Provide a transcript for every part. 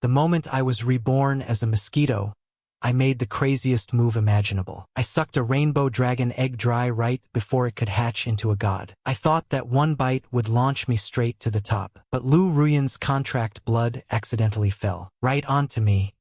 The moment I was reborn as a mosquito, I made the craziest move imaginable. I sucked a rainbow dragon egg dry right before it could hatch into a god. I thought that one bite would launch me straight to the top, but Liu Ruyan's contract blood accidentally fell right onto me.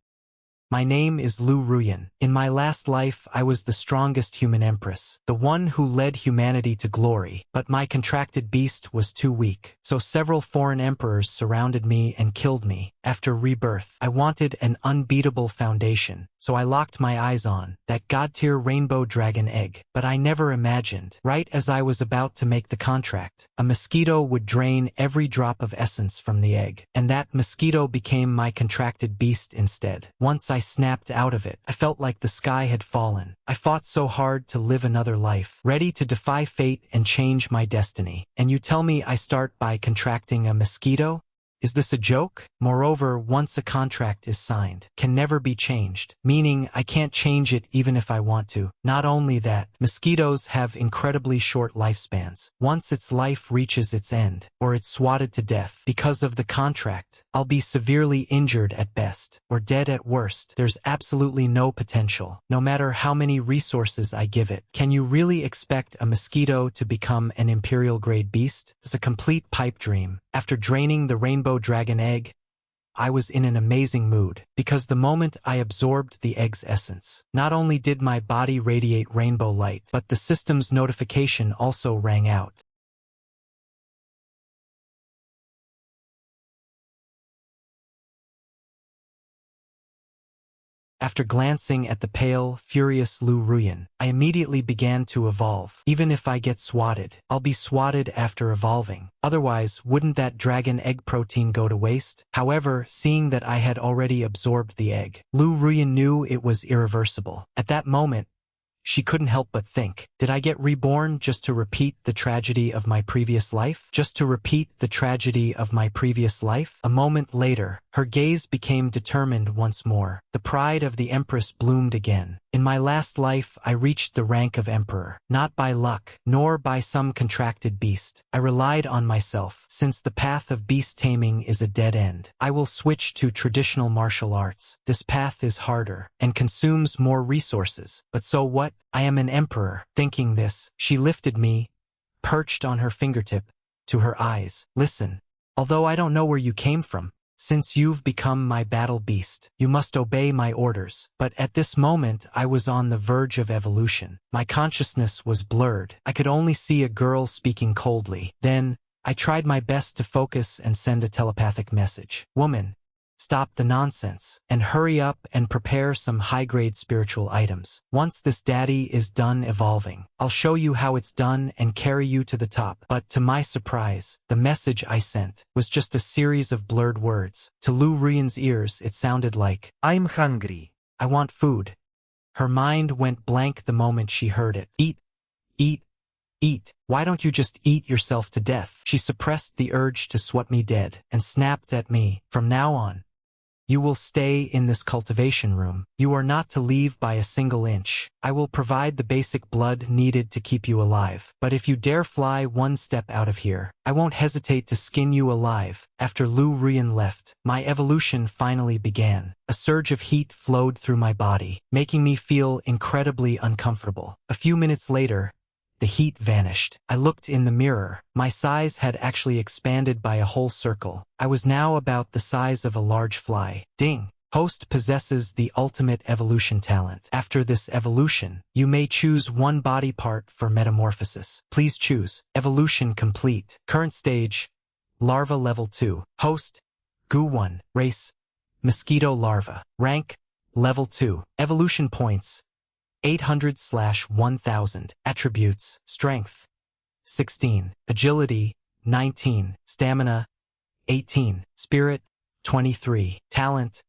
My name is Liu Ruyan. In my last life, I was the strongest human empress, the one who led humanity to glory, but my contracted beast was too weak, so several foreign emperors surrounded me and killed me. After rebirth, I wanted an unbeatable foundation, so I locked my eyes on that god-tier rainbow dragon egg. But I never imagined, right as I was about to make the contract, a mosquito would drain every drop of essence from the egg, and that mosquito became my contracted beast instead. Once I snapped out of it, I felt like the sky had fallen. I fought so hard to live another life, ready to defy fate and change my destiny. And you tell me I start by contracting a mosquito? Is this a joke? Moreover, once a contract is signed, can never be changed, meaning I can't change it even if I want to. Not only that, mosquitoes have incredibly short lifespans. Once its life reaches its end, or it's swatted to death because of the contract, I'll be severely injured at best, or dead at worst. There's absolutely no potential, no matter how many resources I give it. Can you really expect a mosquito to become an imperial-grade beast? It's a complete pipe dream. After draining the rainbow dragon egg, I was in an amazing mood, because the moment I absorbed the egg's essence, not only did my body radiate rainbow light, but the system's notification also rang out. After glancing at the pale, furious Liu Ruyan, I immediately began to evolve. Even if I get swatted, I'll be swatted after evolving. Otherwise, wouldn't that dragon egg protein go to waste? However, seeing that I had already absorbed the egg, Liu Ruyan knew it was irreversible. At that moment, she couldn't help but think, did I get reborn just to repeat the tragedy of my previous life? Just to repeat the tragedy of my previous life? A moment later, her gaze became determined once more. The pride of the Empress bloomed again. In my last life, I reached the rank of Emperor, not by luck, nor by some contracted beast. I relied on myself. Since the path of beast taming is a dead end, I will switch to traditional martial arts. This path is harder, and consumes more resources. But so what? I am an emperor. Thinking this, she lifted me, perched on her fingertip, to her eyes. Listen, although I don't know where you came from, since you've become my battle beast, you must obey my orders. But at this moment, I was on the verge of evolution. My consciousness was blurred. I could only see a girl speaking coldly. Then, I tried my best to focus and send a telepathic message. Woman, stop the nonsense, and hurry up and prepare some high-grade spiritual items. Once this daddy is done evolving, I'll show you how it's done and carry you to the top. But to my surprise, the message I sent was just a series of blurred words. To Liu Ruyan's ears, it sounded like, I'm hungry. I want food. Her mind went blank the moment she heard it. Eat, eat, eat. Why don't you just eat yourself to death? She suppressed the urge to swat me dead and snapped at me. From now on, you will stay in this cultivation room. You are not to leave by a single inch. I will provide the basic blood needed to keep you alive. But if you dare fly one step out of here, I won't hesitate to skin you alive. After Liu Ruyan left, my evolution finally began. A surge of heat flowed through my body, making me feel incredibly uncomfortable. A few minutes later, the heat vanished. I looked in the mirror. My size had actually expanded by a whole circle. I was now about the size of a large fly. Ding! Host possesses the ultimate evolution talent. After this evolution, you may choose one body part for metamorphosis. Please choose. Evolution complete. Current stage, Larva Level 2. Host, Goo 1. Race, Mosquito Larva. Rank, Level 2. Evolution points, 800/1000. Attributes: Strength, 16. Agility, 19. Stamina, 18. Spirit, 23. Talent,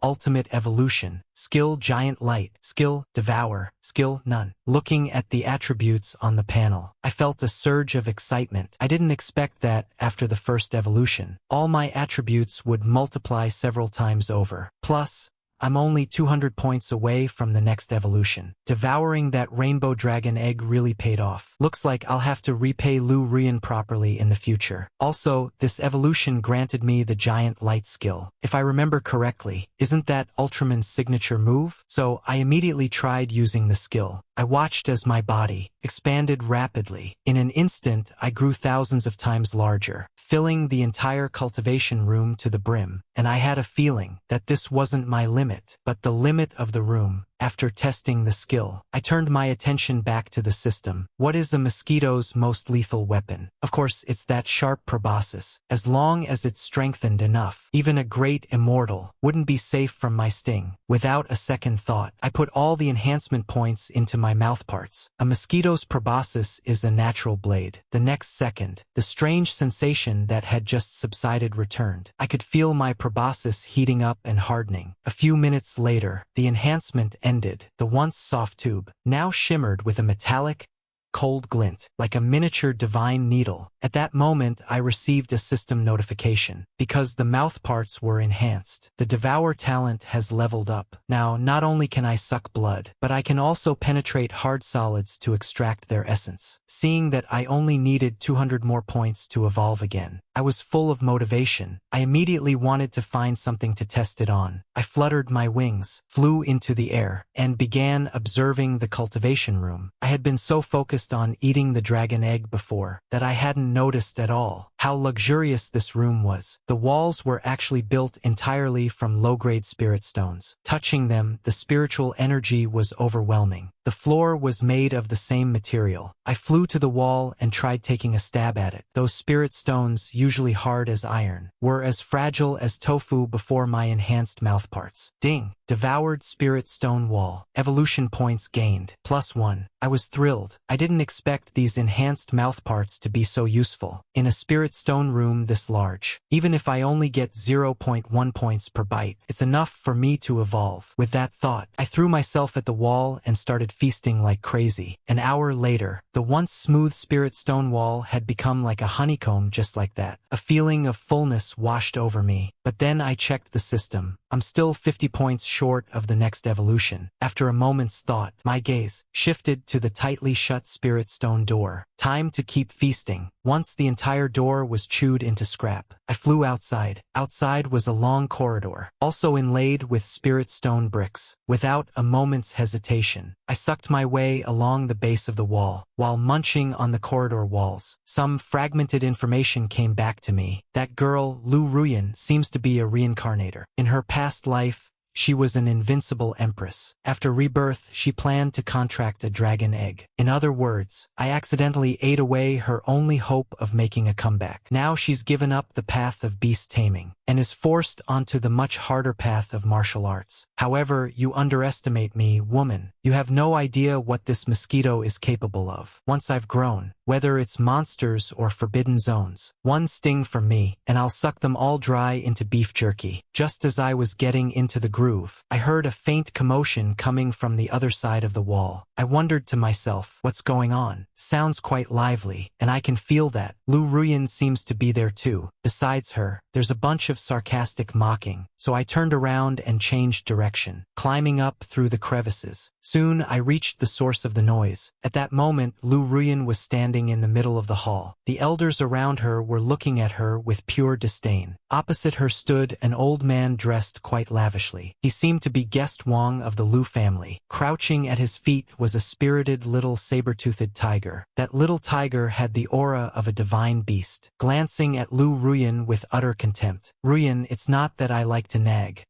Ultimate Evolution. Skill, Giant Light. Skill, Devour. Skill, None. Looking at the attributes on the panel, I felt a surge of excitement. I didn't expect that, after the first evolution, all my attributes would multiply several times over. Plus, I'm only 200 points away from the next evolution. Devouring that rainbow dragon egg really paid off. Looks like I'll have to repay Liu Ruyan properly in the future. Also, this evolution granted me the giant light skill. If I remember correctly, isn't that Ultraman's signature move? So I immediately tried using the skill. I watched as my body expanded rapidly. In an instant, I grew thousands of times larger, filling the entire cultivation room to the brim, and I had a feeling that this wasn't my limit, but the limit of the room. After testing the skill, I turned my attention back to the system. What is a mosquito's most lethal weapon? Of course, it's that sharp proboscis. As long as it's strengthened enough, even a great immortal wouldn't be safe from my sting. Without a second thought, I put all the enhancement points into my mouthparts. A mosquito's proboscis is a natural blade. The next second, the strange sensation that had just subsided returned. I could feel my proboscis heating up and hardening. A few minutes later, the enhancement ended. The once soft tube now shimmered with a metallic, cold glint, like a miniature divine needle. At that moment, I received a system notification. Because the mouthparts were enhanced, the Devour talent has leveled up. Now, not only can I suck blood, but I can also penetrate hard solids to extract their essence. Seeing that I only needed 200 more points to evolve again, I was full of motivation. I immediately wanted to find something to test it on. I fluttered my wings, flew into the air, and began observing the cultivation room. I had been so focused on eating the dragon egg before that I hadn't noticed at all how luxurious this room was. The walls were actually built entirely from low-grade spirit stones. Touching them, the spiritual energy was overwhelming. The floor was made of the same material. I flew to the wall and tried taking a stab at it. Those spirit stones, usually hard as iron, were as fragile as tofu before my enhanced mouthparts. Ding! Devoured spirit stone wall. Evolution points gained. +1. I was thrilled. I didn't expect these enhanced mouthparts to be so useful in a spirit stone room this large. Even if I only get 0.1 points per bite, it's enough for me to evolve. With that thought, I threw myself at the wall and started feasting like crazy. An hour later, the once smooth spirit stone wall had become like a honeycomb just like that. A feeling of fullness washed over me. But then I checked the system. I'm still 50 points short of the next evolution. After a moment's thought, my gaze shifted to the tightly shut spirit stone door. Time to keep feasting. Once the entire door was chewed into scrap, I flew outside. Outside was a long corridor, also inlaid with spirit stone bricks. Without a moment's hesitation, I sucked my way along the base of the wall, while munching on the corridor walls. Some fragmented information came back to me. That girl, Liu Ruyan, seems to be a reincarnator. In her past life, she was an invincible empress. After rebirth, she planned to contract a dragon egg. In other words, I accidentally ate away her only hope of making a comeback. Now she's given up the path of beast taming and is forced onto the much harder path of martial arts. However, you underestimate me, woman. You have no idea what this mosquito is capable of. Once I've grown, whether it's monsters or forbidden zones, one sting from me, and I'll suck them all dry into beef jerky. Just as I was getting into the groove, I heard a faint commotion coming from the other side of the wall. I wondered to myself, what's going on? Sounds quite lively, and I can feel that. Liu Ruyan seems to be there too. Besides her, there's a bunch of sarcastic mocking, so I turned around and changed direction, climbing up through the crevices. Soon I reached the source of the noise. At that moment, Liu Ruyan was standing in the middle of the hall. The elders around her were looking at her with pure disdain. Opposite her stood an old man dressed quite lavishly. He seemed to be guest Wang of the Liu family. Crouching at his feet was a spirited little saber-toothed tiger. That little tiger had the aura of a divine beast, glancing at Liu Ruyan with utter contempt. Ruyan, it's not that I like to nag,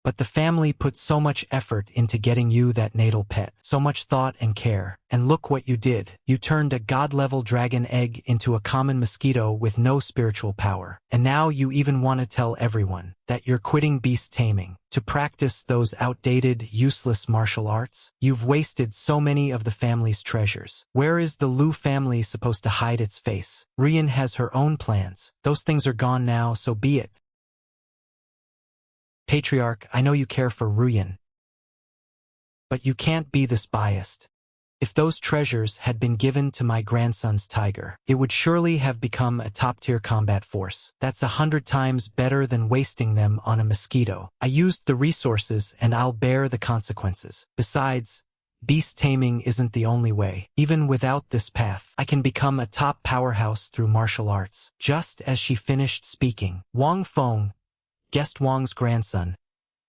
but the family put so much effort into getting you that natal pet, so much thought and care, and look what you did. You turned a god-level dragon egg into a common mosquito with no spiritual power. And now you even want to tell everyone that you're quitting beast taming to practice those outdated, useless martial arts? You've wasted so many of the family's treasures. Where is the Liu family supposed to hide its face? Ruyan has her own plans. Those things are gone now, so be it. Patriarch, I know you care for Ruyan, but you can't be this biased. If those treasures had been given to my grandson's tiger, it would surely have become a top-tier combat force. That's 100 times better than wasting them on a mosquito. I used the resources and I'll bear the consequences. Besides, beast taming isn't the only way. Even without this path, I can become a top powerhouse through martial arts. Just as she finished speaking, Wang Feng, guessed Wang's grandson,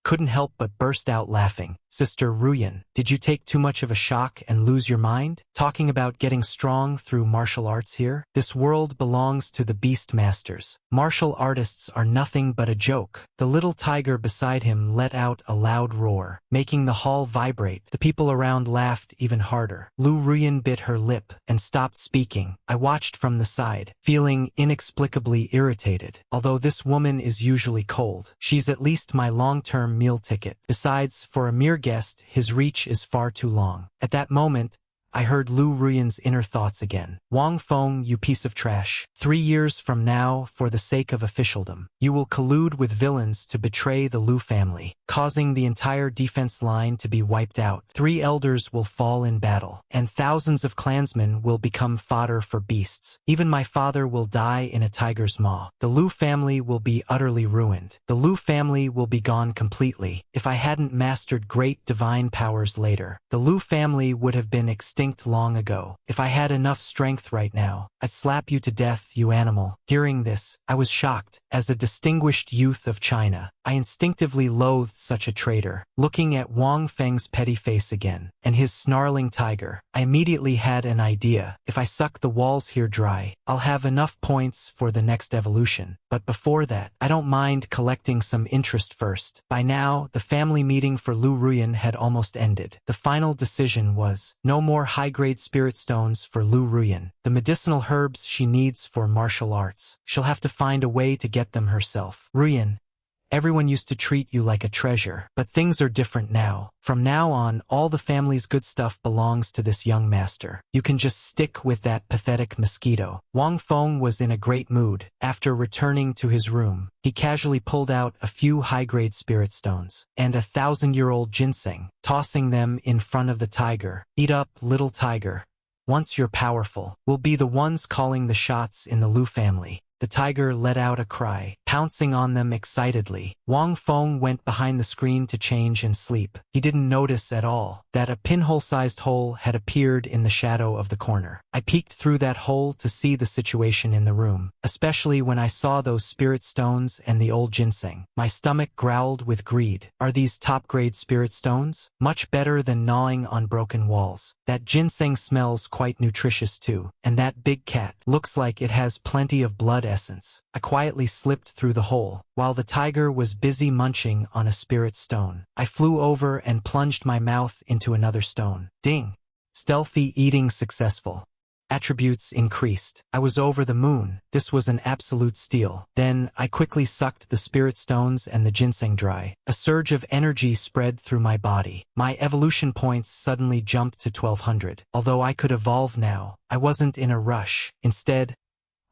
couldn't help but burst out laughing. Sister Ruyan, did you take too much of a shock and lose your mind? Talking about getting strong through martial arts here? This world belongs to the beast masters. Martial artists are nothing but a joke. The little tiger beside him let out a loud roar, making the hall vibrate. The people around laughed even harder. Liu Ruyan bit her lip and stopped speaking. I watched from the side, feeling inexplicably irritated. Although this woman is usually cold, she's at least my long-term meal ticket. Besides, for a mere guest, his reach is far too long. At that moment, I heard Liu Ruyan's inner thoughts again. Wang Feng, you piece of trash. 3 years from now, for the sake of officialdom, you will collude with villains to betray the Liu family, causing the entire defense line to be wiped out. 3 elders will fall in battle, and thousands of clansmen will become fodder for beasts. Even my father will die in a tiger's maw. The Liu family will be utterly ruined. The Liu family will be gone completely. If I hadn't mastered great divine powers later, the Liu family would have been extinct long ago. If I had enough strength right now, I'd slap you to death, you animal. Hearing this, I was shocked. As a distinguished youth of China, I instinctively loathed such a traitor. Looking at Wang Feng's petty face again, and his snarling tiger, I immediately had an idea. If I suck the walls here dry, I'll have enough points for the next evolution. But before that, I don't mind collecting some interest first. By now, the family meeting for Liu Ruyan had almost ended. The final decision was, no more high-grade spirit stones for Liu Ruyan. The medicinal herbs she needs for martial arts, she'll have to find a way to get them herself. Ruyan, everyone used to treat you like a treasure, but things are different now. From now on, all the family's good stuff belongs to this young master. You can just stick with that pathetic mosquito. Wang Feng was in a great mood. After returning to his room, he casually pulled out a few high-grade spirit stones and 1,000-year-old ginseng, tossing them in front of the tiger. Eat up, little tiger. Once you're powerful, we'll be the ones calling the shots in the Liu family. The tiger let out a cry, pouncing on them excitedly. Wang Feng went behind the screen to change and sleep. He didn't notice at all that a pinhole-sized hole had appeared in the shadow of the corner. I peeked through that hole to see the situation in the room, especially when I saw those spirit stones and the old ginseng. My stomach growled with greed. Are these top-grade spirit stones? Much better than gnawing on broken walls. That ginseng smells quite nutritious too, and that big cat looks like it has plenty of blood essence. I quietly slipped through the hole, while the tiger was busy munching on a spirit stone. I flew over and plunged my mouth into another stone. Ding! Stealthy eating successful. Attributes increased. I was over the moon. This was an absolute steal. Then, I quickly sucked the spirit stones and the ginseng dry. A surge of energy spread through my body. My evolution points suddenly jumped to 1,200. Although I could evolve now, I wasn't in a rush. Instead,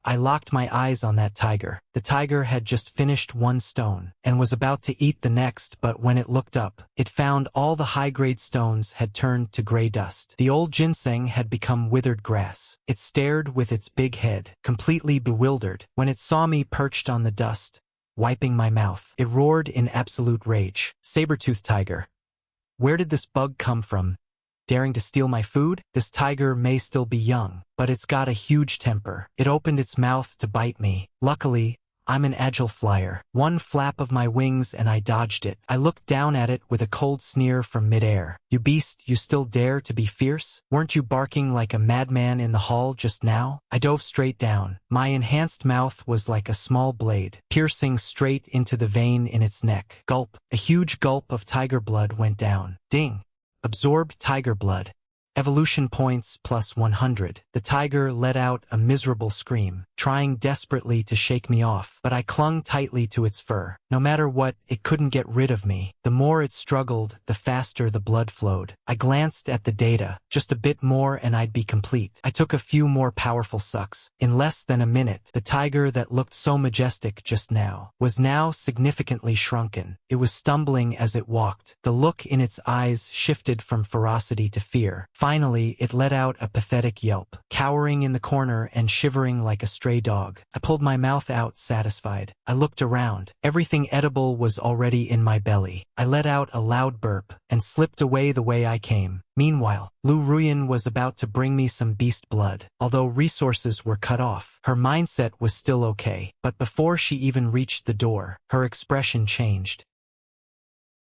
I locked my eyes on that tiger. The tiger had just finished one stone, and was about to eat the next, but when it looked up, it found all the high-grade stones had turned to gray dust. The old ginseng had become withered grass. It stared with its big head, completely bewildered. When it saw me perched on the dust, wiping my mouth, it roared in absolute rage. Saber-Toothed Tiger. Where did this bug come from? Daring to steal my food? This tiger may still be young, but it's got a huge temper. It opened its mouth to bite me. Luckily, I'm an agile flyer. One flap of my wings and I dodged it. I looked down at it with a cold sneer from midair. You beast, you still dare to be fierce? Weren't you barking like a madman in the hall just now? I dove straight down. My enhanced mouth was like a small blade, piercing straight into the vein in its neck. Gulp. A huge gulp of tiger blood went down. Ding. Absorbed tiger blood. Evolution points plus 100. The tiger let out a miserable scream, trying desperately to shake me off, but I clung tightly to its fur. No matter what, it couldn't get rid of me. The more it struggled, the faster the blood flowed. I glanced at the data. Just a bit more and I'd be complete. I took a few more powerful sucks. In less than a minute, the tiger that looked so majestic just now was now significantly shrunken. It was stumbling as it walked. The look in its eyes shifted from ferocity to fear. Finally, Finally, it let out a pathetic yelp, cowering in the corner and shivering like a stray dog. I pulled my mouth out, satisfied. I looked around. Everything edible was already in my belly. I let out a loud burp and slipped away the way I came. Meanwhile, Liu Ruyan was about to bring me some beast blood. Although resources were cut off, her mindset was still okay. But before she even reached the door, her expression changed.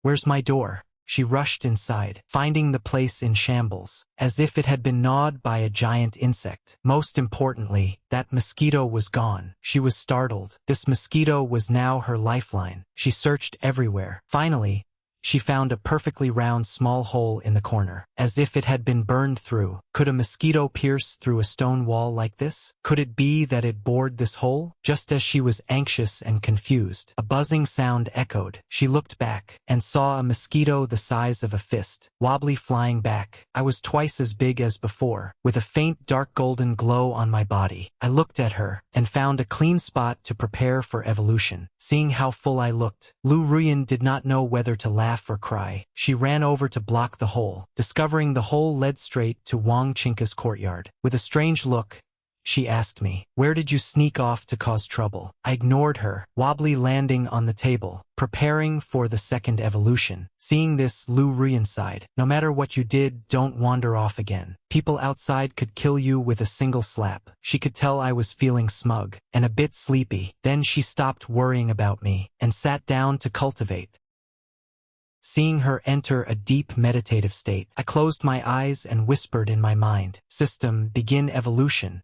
"Where's my door?" She rushed inside, finding the place in shambles, as if it had been gnawed by a giant insect. Most importantly, that mosquito was gone. She was startled. This mosquito was now her lifeline. She searched everywhere. Finally, she found a perfectly round small hole in the corner, as if it had been burned through. Could a mosquito pierce through a stone wall like this? Could it be that it bored this hole? Just as she was anxious and confused, a buzzing sound echoed. She looked back and saw a mosquito the size of a fist, wobbly flying back. I was twice as big as before, with a faint dark golden glow on my body. I looked at her and found a clean spot to prepare for evolution. Seeing how full I looked, Liu Ruyan did not know whether to laugh or cry. She ran over to block the hole, discovering the hole led straight to Wang Chinka's courtyard. With a strange look, she asked me, "Where did you sneak off to cause trouble?" I ignored her, wobbly landing on the table, preparing for the second evolution. Seeing this, Liu Ruyan sighed. "No matter what you did, don't wander off again. People outside could kill you with a single slap." She could tell I was feeling smug and a bit sleepy. Then she stopped worrying about me and sat down to cultivate. Seeing her enter a deep meditative state, I closed my eyes and whispered in my mind, "System, begin evolution."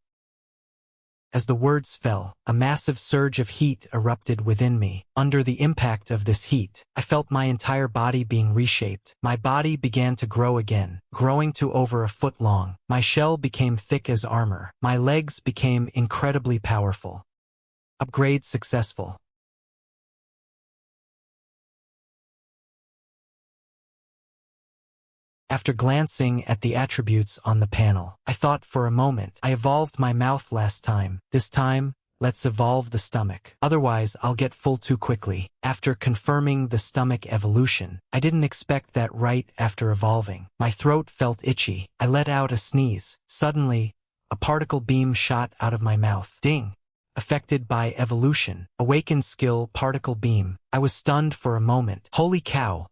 As the words fell, a massive surge of heat erupted within me. Under the impact of this heat, I felt my entire body being reshaped. My body began to grow again, growing to over a foot long. My shell became thick as armor. My legs became incredibly powerful. Upgrade successful. After glancing at the attributes on the panel, I thought for a moment. I evolved my mouth last time. This time, let's evolve the stomach. Otherwise, I'll get full too quickly. After confirming the stomach evolution, I didn't expect that right after evolving. My throat felt itchy. I let out a sneeze. Suddenly, a particle beam shot out of my mouth. Ding! Affected by evolution. Awakened skill particle beam. I was stunned for a moment. Holy cow!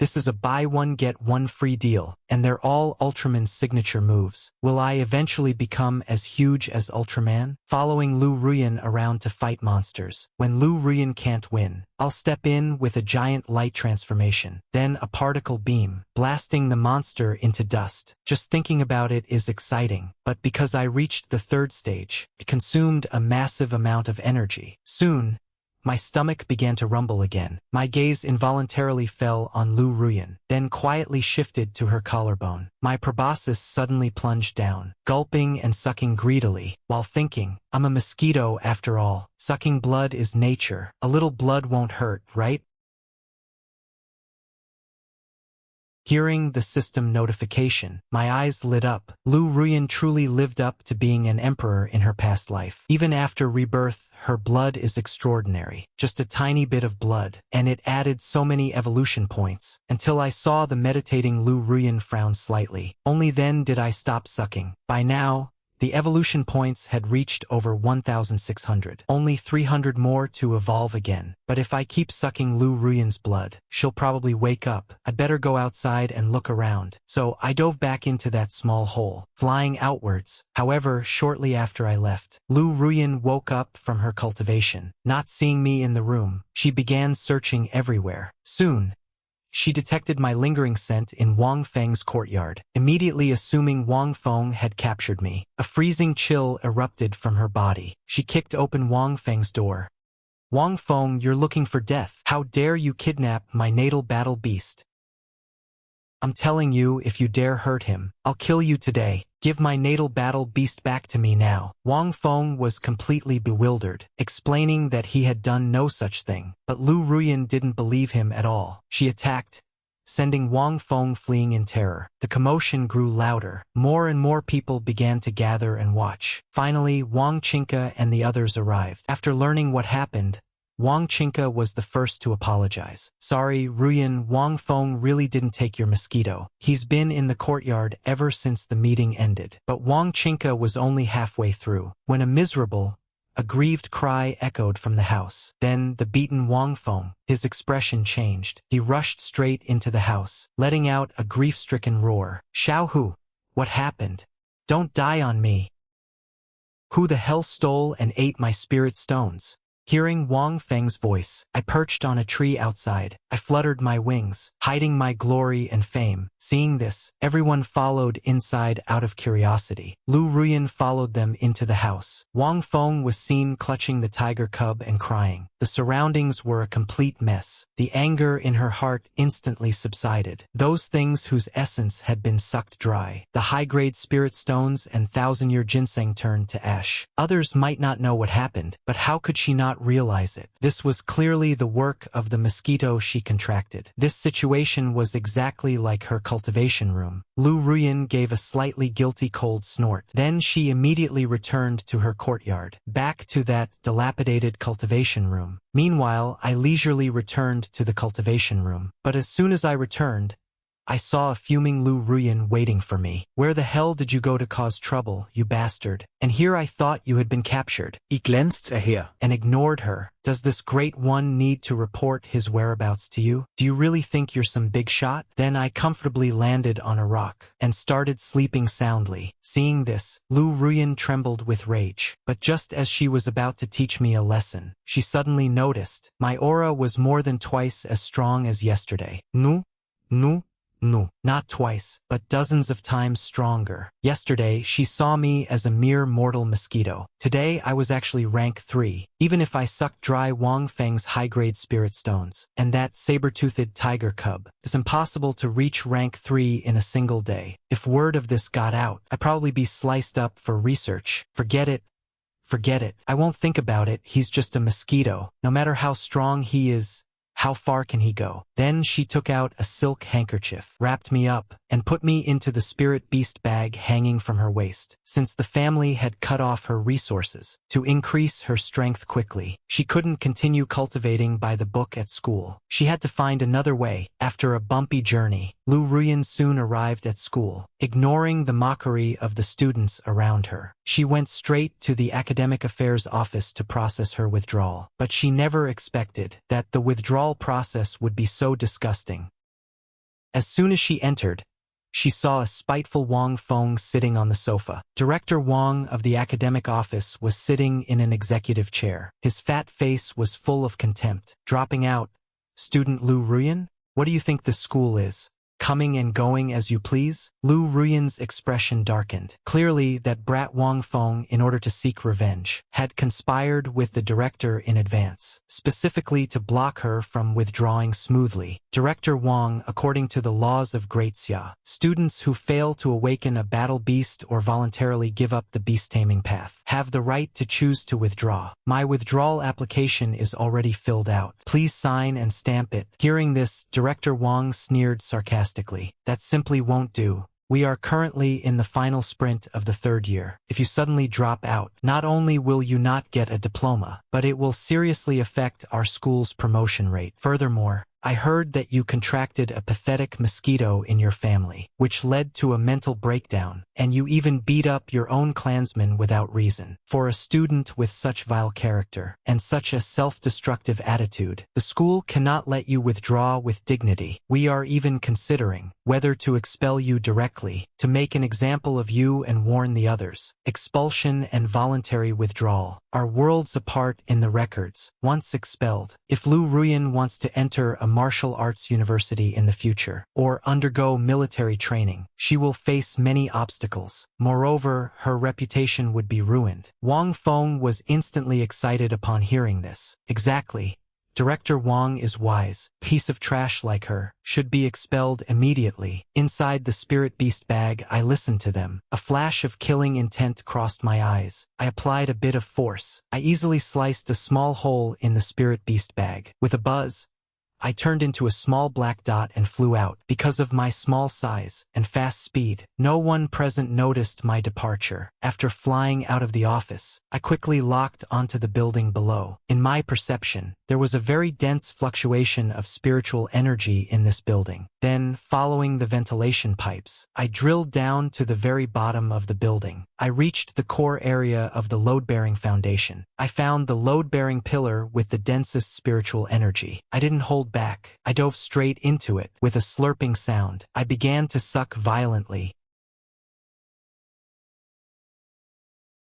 This is a buy one get one free deal, and they're all Ultraman's signature moves. Will I eventually become as huge as Ultraman? Following Liu Ruyan around to fight monsters. When Liu Ruyan can't win, I'll step in with a giant light transformation, then a particle beam, blasting the monster into dust. Just thinking about it is exciting, but because I reached the third stage, it consumed a massive amount of energy. Soon, my stomach began to rumble again. My gaze involuntarily fell on Liu Ruyan, then quietly shifted to her collarbone. My proboscis suddenly plunged down, gulping and sucking greedily, while thinking, I'm a mosquito after all. Sucking blood is nature. A little blood won't hurt, right? Hearing the system notification, my eyes lit up. Liu Ruyan truly lived up to being an emperor in her past life. Even after rebirth, her blood is extraordinary. Just a tiny bit of blood, and it added so many evolution points, until I saw the meditating Liu Ruyan frown slightly. Only then did I stop sucking. By now, the evolution points had reached over 1,600. Only 300 more to evolve again. But if I keep sucking Liu Ruyan's blood, she'll probably wake up. I'd better go outside and look around. So I dove back into that small hole, flying outwards. However, shortly after I left, Liu Ruyan woke up from her cultivation. Not seeing me in the room, she began searching everywhere. Soon, she detected my lingering scent in Wang Feng's courtyard, immediately assuming Wang Feng had captured me. A freezing chill erupted from her body. She kicked open Wang Feng's door. Wang Feng, you're looking for death. How dare you kidnap my natal battle beast? I'm telling you, if you dare hurt him, I'll kill you today. Give my natal battle beast back to me now. Wang Feng was completely bewildered, explaining that he had done no such thing. But Liu Ruyan didn't believe him at all. She attacked, sending Wang Feng fleeing in terror. The commotion grew louder. More and more people began to gather and watch. Finally, Wang Chinka and the others arrived. After learning what happened, Wang Qingke was the first to apologize. Sorry, Ruyan, Wang Feng really didn't take your mosquito. He's been in the courtyard ever since the meeting ended. But Wang Qingke was only halfway through, when a grieved cry echoed from the house. Then the beaten Wang Feng, his expression changed. He rushed straight into the house, letting out a grief-stricken roar. Xiaohu, what happened? Don't die on me. Who the hell stole and ate my spirit stones? Hearing Wang Feng's voice, I perched on a tree outside. I fluttered my wings, hiding my glory and fame. Seeing this, everyone followed inside out of curiosity. Liu Ruyan followed them into the house. Wang Feng was seen clutching the tiger cub and crying. The surroundings were a complete mess. The anger in her heart instantly subsided. Those things whose essence had been sucked dry. The high-grade spirit stones and thousand-year ginseng turned to ash. Others might not know what happened, but how could she not realize it? This was clearly the work of the mosquito she contracted. This situation was exactly like her cultivation room. Liu Ruyan gave a slightly guilty cold snort. Then she immediately returned to her courtyard, back to that dilapidated cultivation room. Meanwhile, I leisurely returned to the cultivation room. But as soon as I returned, I saw a fuming Liu Ruyan waiting for me. Where the hell did you go to cause trouble, you bastard? And here I thought you had been captured. Ich glänzte her. And ignored her. Does this great one need to report his whereabouts to you? Do you really think you're some big shot? Then I comfortably landed on a rock and started sleeping soundly. Seeing this, Liu Ruyan trembled with rage. But just as she was about to teach me a lesson, she suddenly noticed my aura was more than twice as strong as yesterday. No, not twice, but dozens of times stronger. Yesterday, she saw me as a mere mortal mosquito. Today, I was actually rank 3, even if I sucked dry Wang Feng's high-grade spirit stones. And that saber-toothed tiger cub. It's impossible to reach rank 3 in a single day. If word of this got out, I'd probably be sliced up for research. Forget it. I won't think about it. He's just a mosquito. No matter how strong he is, how far can he go? Then she took out a silk handkerchief, wrapped me up, and put me into the spirit beast bag hanging from her waist. Since the family had cut off her resources to increase her strength quickly, she couldn't continue cultivating by the book at school. She had to find another way. After a bumpy journey, Liu Ruyan soon arrived at school. Ignoring the mockery of the students around her, she went straight to the academic affairs office to process her withdrawal. But she never expected that the withdrawal process would be so disgusting. As soon as she entered, she saw a spiteful Wang Feng sitting on the sofa. Director Wang of the academic office was sitting in an executive chair. His fat face was full of contempt, dropping out, "Student Liu Ruyan, what do you think this school is? Coming and going as you please?" Liu Ruyan's expression darkened. Clearly, that brat Wang Feng, in order to seek revenge, had conspired with the director in advance, specifically to block her from withdrawing smoothly. Director Wang, according to the laws of Great Xia, students who fail to awaken a battle beast or voluntarily give up the beast-taming path have the right to choose to withdraw. My withdrawal application is already filled out. Please sign and stamp it. Hearing this, Director Wang sneered sarcastically. That simply won't do. We are currently in the final sprint of the 3rd year. If you suddenly drop out, not only will you not get a diploma, but it will seriously affect our school's promotion rate. Furthermore, I heard that you contracted a pathetic mosquito in your family, which led to a mental breakdown, and you even beat up your own clansmen without reason. For a student with such vile character, and such a self-destructive attitude, the school cannot let you withdraw with dignity. We are even considering whether to expel you directly, to make an example of you and warn the others. Expulsion and voluntary withdrawal are worlds apart in the records. Once expelled, if Liu Ruyan wants to enter a martial arts university in the future, or undergo military training, she will face many obstacles. Moreover, her reputation would be ruined. Wang Feng was instantly excited upon hearing this. Exactly. Director Wang is wise. Piece of trash like her should be expelled immediately. Inside the spirit beast bag, I listened to them. A flash of killing intent crossed my eyes. I applied a bit of force. I easily sliced a small hole in the spirit beast bag. With a buzz, I turned into a small black dot and flew out. Because of my small size and fast speed, no one present noticed my departure. After flying out of the office, I quickly locked onto the building below. In my perception, there was a very dense fluctuation of spiritual energy in this building. Then, following the ventilation pipes, I drilled down to the very bottom of the building. I reached the core area of the load-bearing foundation. I found the load-bearing pillar with the densest spiritual energy. I didn't hold back. I dove straight into it. With a slurping sound, I began to suck violently.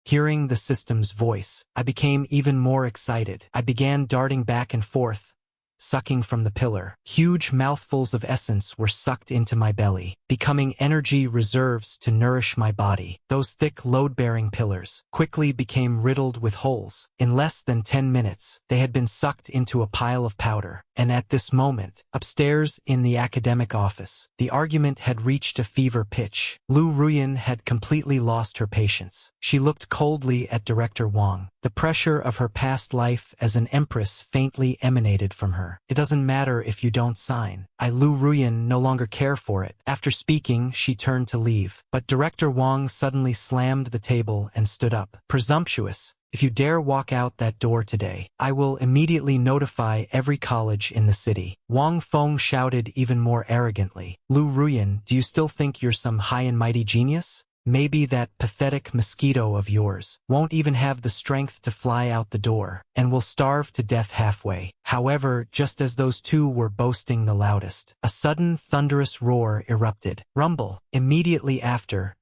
Hearing the system's voice, I became even more excited. I began darting back and forth, sucking from the pillar. Huge mouthfuls of essence were sucked into my belly, becoming energy reserves to nourish my body. Those thick load-bearing pillars quickly became riddled with holes. In less than 10 minutes, they had been sucked into a pile of powder. And at this moment, upstairs in the academic office, the argument had reached a fever pitch. Liu Ruyan had completely lost her patience. She looked coldly at Director Wang. The pressure of her past life as an empress faintly emanated from her. It doesn't matter if you don't sign. Liu Ruyan no longer care for it. After speaking, she turned to leave. But Director Wang suddenly slammed the table and stood up. Presumptuous. If you dare walk out that door today, I will immediately notify every college in the city. Wang Feng shouted even more arrogantly. Liu Ruyan, do you still think you're some high and mighty genius? Maybe that pathetic mosquito of yours won't even have the strength to fly out the door, and will starve to death halfway. However, just as those two were boasting the loudest, a sudden thunderous roar erupted. Rumble. Immediately after,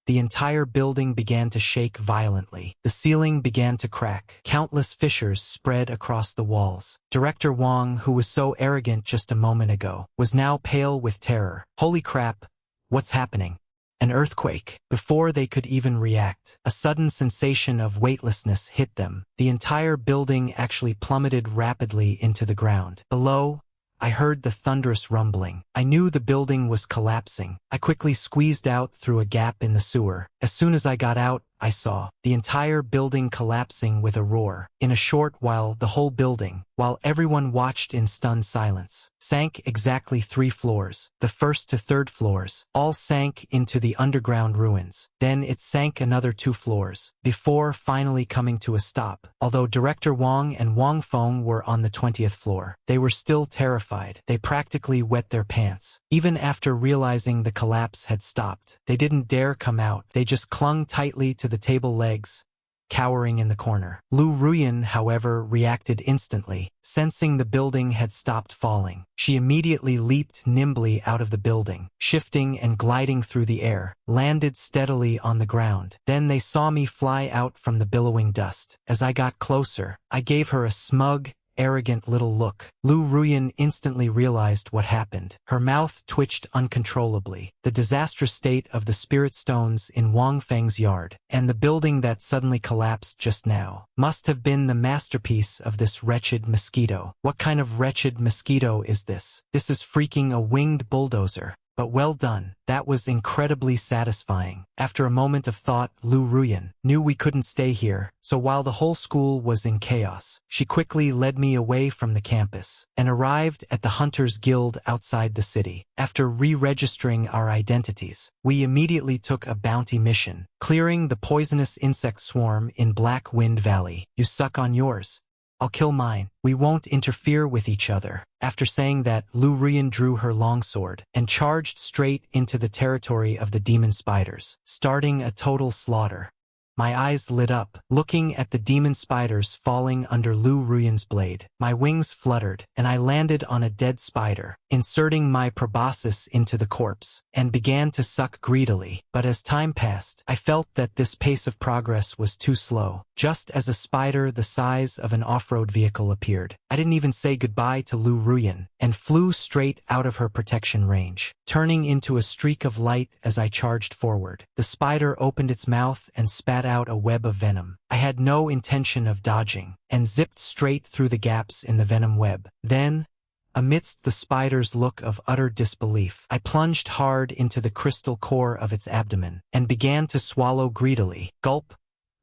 the entire building began to shake violently. The ceiling began to crack. Countless fissures spread across the walls. Director Wang, who was so arrogant just a moment ago, was now pale with terror. Holy crap! What's happening? An earthquake. Before they could even react, a sudden sensation of weightlessness hit them. The entire building actually plummeted rapidly into the ground. Below, I heard the thunderous rumbling. I knew the building was collapsing. I quickly squeezed out through a gap in the sewer. As soon as I got out, I saw the entire building collapsing with a roar. In a short while, the whole building, while everyone watched in stunned silence, sank exactly 3 floors. The first to third floors all sank into the underground ruins. Then it sank another 2 floors, before finally coming to a stop. Although Director Wang and Wang Feng were on the 20th floor, they were still terrified. They practically wet their pants. Even after realizing the collapse had stopped, they didn't dare come out. They just clung tightly to the table legs, cowering in the corner. Liu Ruyan, however, reacted instantly. Sensing the building had stopped falling, she immediately leaped nimbly out of the building, shifting and gliding through the air, landed steadily on the ground. Then they saw me fly out from the billowing dust. As I got closer, I gave her a smug, arrogant little look. Liu Ruyan instantly realized what happened. Her mouth twitched uncontrollably. The disastrous state of the spirit stones in Wang Feng's yard, and the building that suddenly collapsed just now, must have been the masterpiece of this wretched mosquito. What kind of wretched mosquito is this? This is freaking a winged bulldozer. But well done. That was incredibly satisfying. After a moment of thought, Liu Ruyan knew we couldn't stay here, so while the whole school was in chaos, she quickly led me away from the campus, and arrived at the Hunters Guild outside the city. After re-registering our identities, we immediately took a bounty mission, clearing the poisonous insect swarm in Black Wind Valley. You suck on yours. I'll kill mine. We won't interfere with each other. After saying that, Liu Ruyan drew her longsword and charged straight into the territory of the demon spiders, starting a total slaughter. My eyes lit up, looking at the demon spiders falling under Liu Ruyan's blade. My wings fluttered, and I landed on a dead spider, inserting my proboscis into the corpse, and began to suck greedily. But as time passed, I felt that this pace of progress was too slow. Just as a spider the size of an off-road vehicle appeared, I didn't even say goodbye to Liu Ruyan, and flew straight out of her protection range, turning into a streak of light as I charged forward. The spider opened its mouth and spat out a web of venom. I had no intention of dodging, and zipped straight through the gaps in the venom web. Then, amidst the spider's look of utter disbelief, I plunged hard into the crystal core of its abdomen, and began to swallow greedily. Gulp,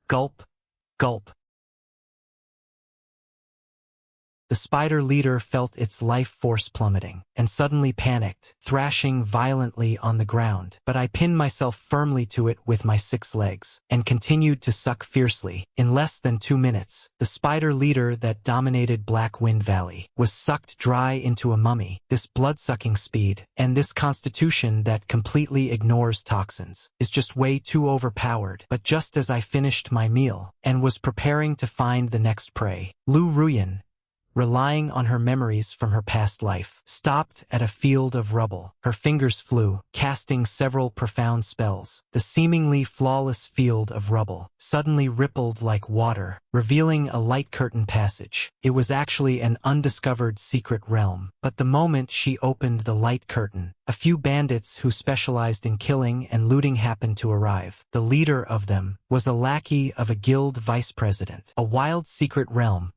gulp, gulp. The spider leader felt its life force plummeting, and suddenly panicked, thrashing violently on the ground. But I pinned myself firmly to it with my 6 legs, and continued to suck fiercely. In less than 2 minutes, the spider leader that dominated Black Wind Valley was sucked dry into a mummy. This blood-sucking speed, and this constitution that completely ignores toxins, is just way too overpowered. But just as I finished my meal, and was preparing to find the next prey, Liu Ruyan, relying on her memories from her past life, stopped at a field of rubble. Her fingers flew, casting several profound spells. The seemingly flawless field of rubble suddenly rippled like water, revealing a light curtain passage. It was actually an undiscovered secret realm. But the moment she opened the light curtain, a few bandits who specialized in killing and looting happened to arrive. The leader of them was a lackey of a guild vice president. A wild secret realm.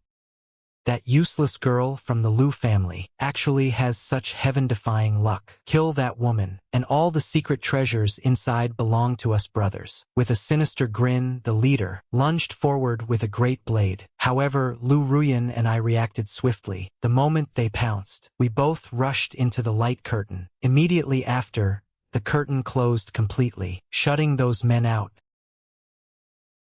That useless girl from the Liu family actually has such heaven-defying luck. Kill that woman, and all the secret treasures inside belong to us brothers. With a sinister grin, the leader lunged forward with a great blade. However, Liu Ruyan and I reacted swiftly. The moment they pounced, we both rushed into the light curtain. Immediately after, the curtain closed completely, shutting those men out.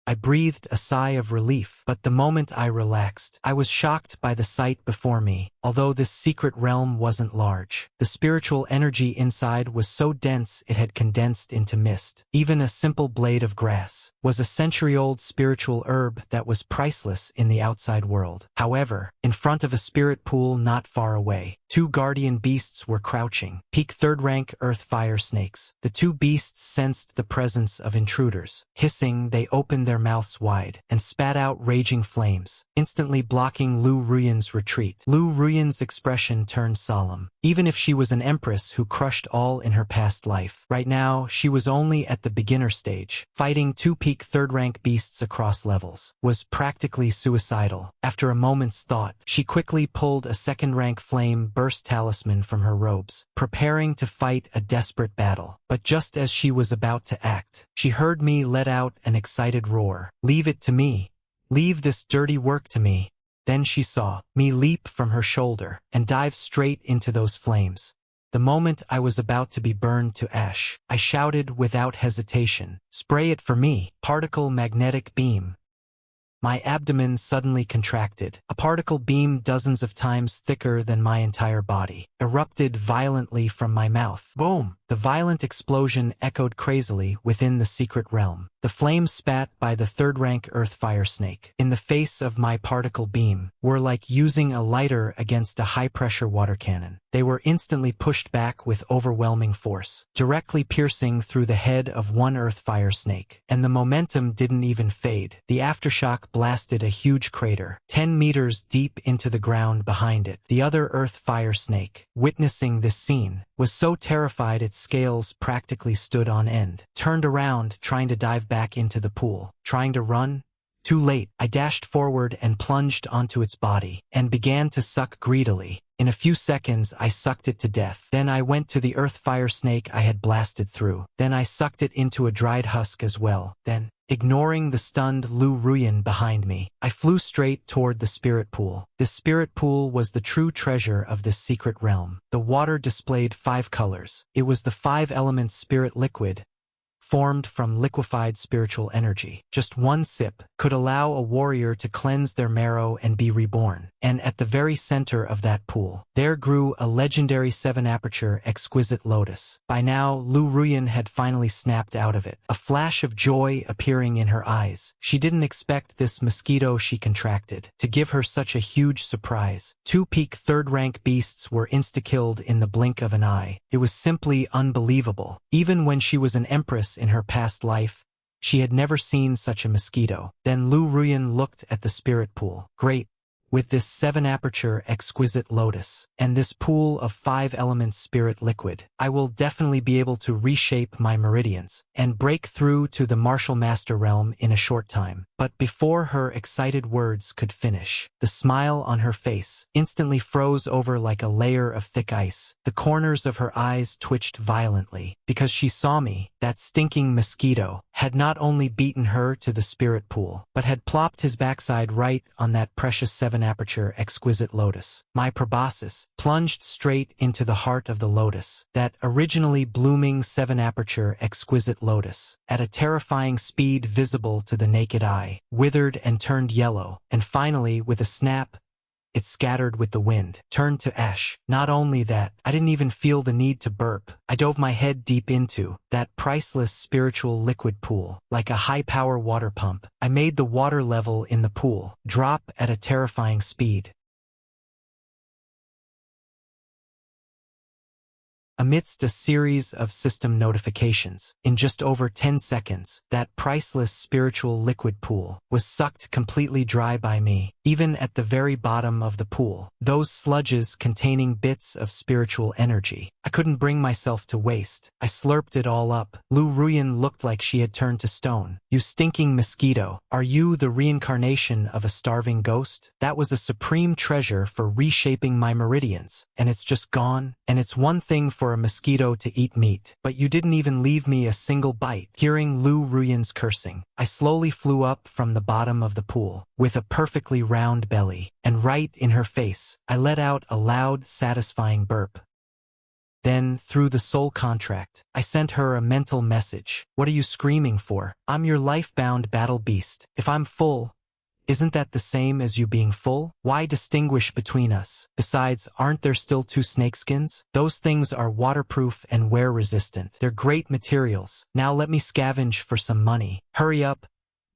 I breathed a sigh of relief, but the moment I relaxed, I was shocked by the sight before me. Although this secret realm wasn't large, the spiritual energy inside was so dense it had condensed into mist. Even a simple blade of grass was a century-old spiritual herb that was priceless in the outside world. However, in front of a spirit pool not far away, 2 guardian beasts were crouching, peak 3rd rank earth fire snakes. The 2 beasts sensed the presence of intruders. Hissing, they opened their mouths wide and spat out raging flames, instantly blocking Liu Ruyan's retreat. Liu Ruyan's expression turned solemn. Even if she was an empress who crushed all in her past life, right now she was only at the beginner stage. Fighting 2 peak 3rd rank beasts across levels was practically suicidal. After a moment's thought, she quickly pulled a 2nd rank flame burst talisman from her robes, preparing to fight a desperate battle. But just as she was about to act, she heard me let out an excited roar. "Leave it to me. Leave this dirty work to me." Then she saw me leap from her shoulder and dive straight into those flames. The moment I was about to be burned to ash, I shouted without hesitation, "Spray it for me, particle magnetic beam." My abdomen suddenly contracted. A particle beam dozens of times thicker than my entire body erupted violently from my mouth. Boom! The violent explosion echoed crazily within the secret realm. The flames spat by the 3rd rank earth fire snake in the face of my particle beam were like using a lighter against a high-pressure water cannon. They were instantly pushed back with overwhelming force, directly piercing through the head of one earth fire snake. And the momentum didn't even fade. The aftershock blasted a huge crater, 10 meters deep into the ground behind it. The other earth fire snake, witnessing this scene, was so terrified its scales practically stood on end. Turned around, trying to dive back into the pool. Trying to run? Too late. I dashed forward and plunged onto its body, and began to suck greedily. In a few seconds, I sucked it to death. Then I went to the earth fire snake I had blasted through. Then I sucked it into a dried husk as well. Then, ignoring the stunned Liu Ruyan behind me, I flew straight toward the spirit pool. This spirit pool was the true treasure of this secret realm. The water displayed 5 colors. It was the 5 elements spirit liquid, formed from liquefied spiritual energy. Just one sip could allow a warrior to cleanse their marrow and be reborn. And at the very center of that pool, there grew a legendary 7-aperture exquisite lotus. By now, Liu Ruyan had finally snapped out of it, a flash of joy appearing in her eyes. She didn't expect this mosquito she contracted to give her such a huge surprise. 2 peak 3rd rank beasts were insta-killed in the blink of an eye. It was simply unbelievable. Even when she was an empress in her past life, she had never seen such a mosquito. Then Liu Ruyan looked at the spirit pool. Great. With this 7-aperture exquisite lotus, and this pool of 5 elements spirit liquid, I will definitely be able to reshape my meridians, and break through to the martial master realm in a short time. But before her excited words could finish, the smile on her face instantly froze over like a layer of thick ice. The corners of her eyes twitched violently, because she saw me. That stinking mosquito had not only beaten her to the spirit pool, but had plopped his backside right on that precious 7 7-aperture exquisite lotus. My proboscis plunged straight into the heart of the lotus, that originally blooming 7-aperture exquisite lotus, at a terrifying speed visible to the naked eye, withered and turned yellow, and finally, with a snap, it scattered with the wind, turned to ash. Not only that, I didn't even feel the need to burp. I dove my head deep into that priceless spiritual liquid pool. Like a high-power water pump, I made the water level in the pool drop at a terrifying speed. Amidst a series of system notifications, in just over 10 seconds, that priceless spiritual liquid pool was sucked completely dry by me. Even at the very bottom of the pool, those sludges containing bits of spiritual energy, I couldn't bring myself to waste. I slurped it all up. Liu Ruyan looked like she had turned to stone. "You stinking mosquito, are you the reincarnation of a starving ghost? That was a supreme treasure for reshaping my meridians, and it's just gone? And it's one thing for a mosquito to eat meat, but you didn't even leave me a single bite." Hearing Liu Ruyan's cursing, I slowly flew up from the bottom of the pool, with a perfectly round belly, and right in her face, I let out a loud, satisfying burp. Then, through the soul contract, I sent her a mental message. "What are you screaming for? I'm your life-bound battle beast. If I'm full, isn't that the same as you being full? Why distinguish between us? Besides, aren't there still 2 snakeskins? Those things are waterproof and wear-resistant. They're great materials. Now let me scavenge for some money. Hurry up.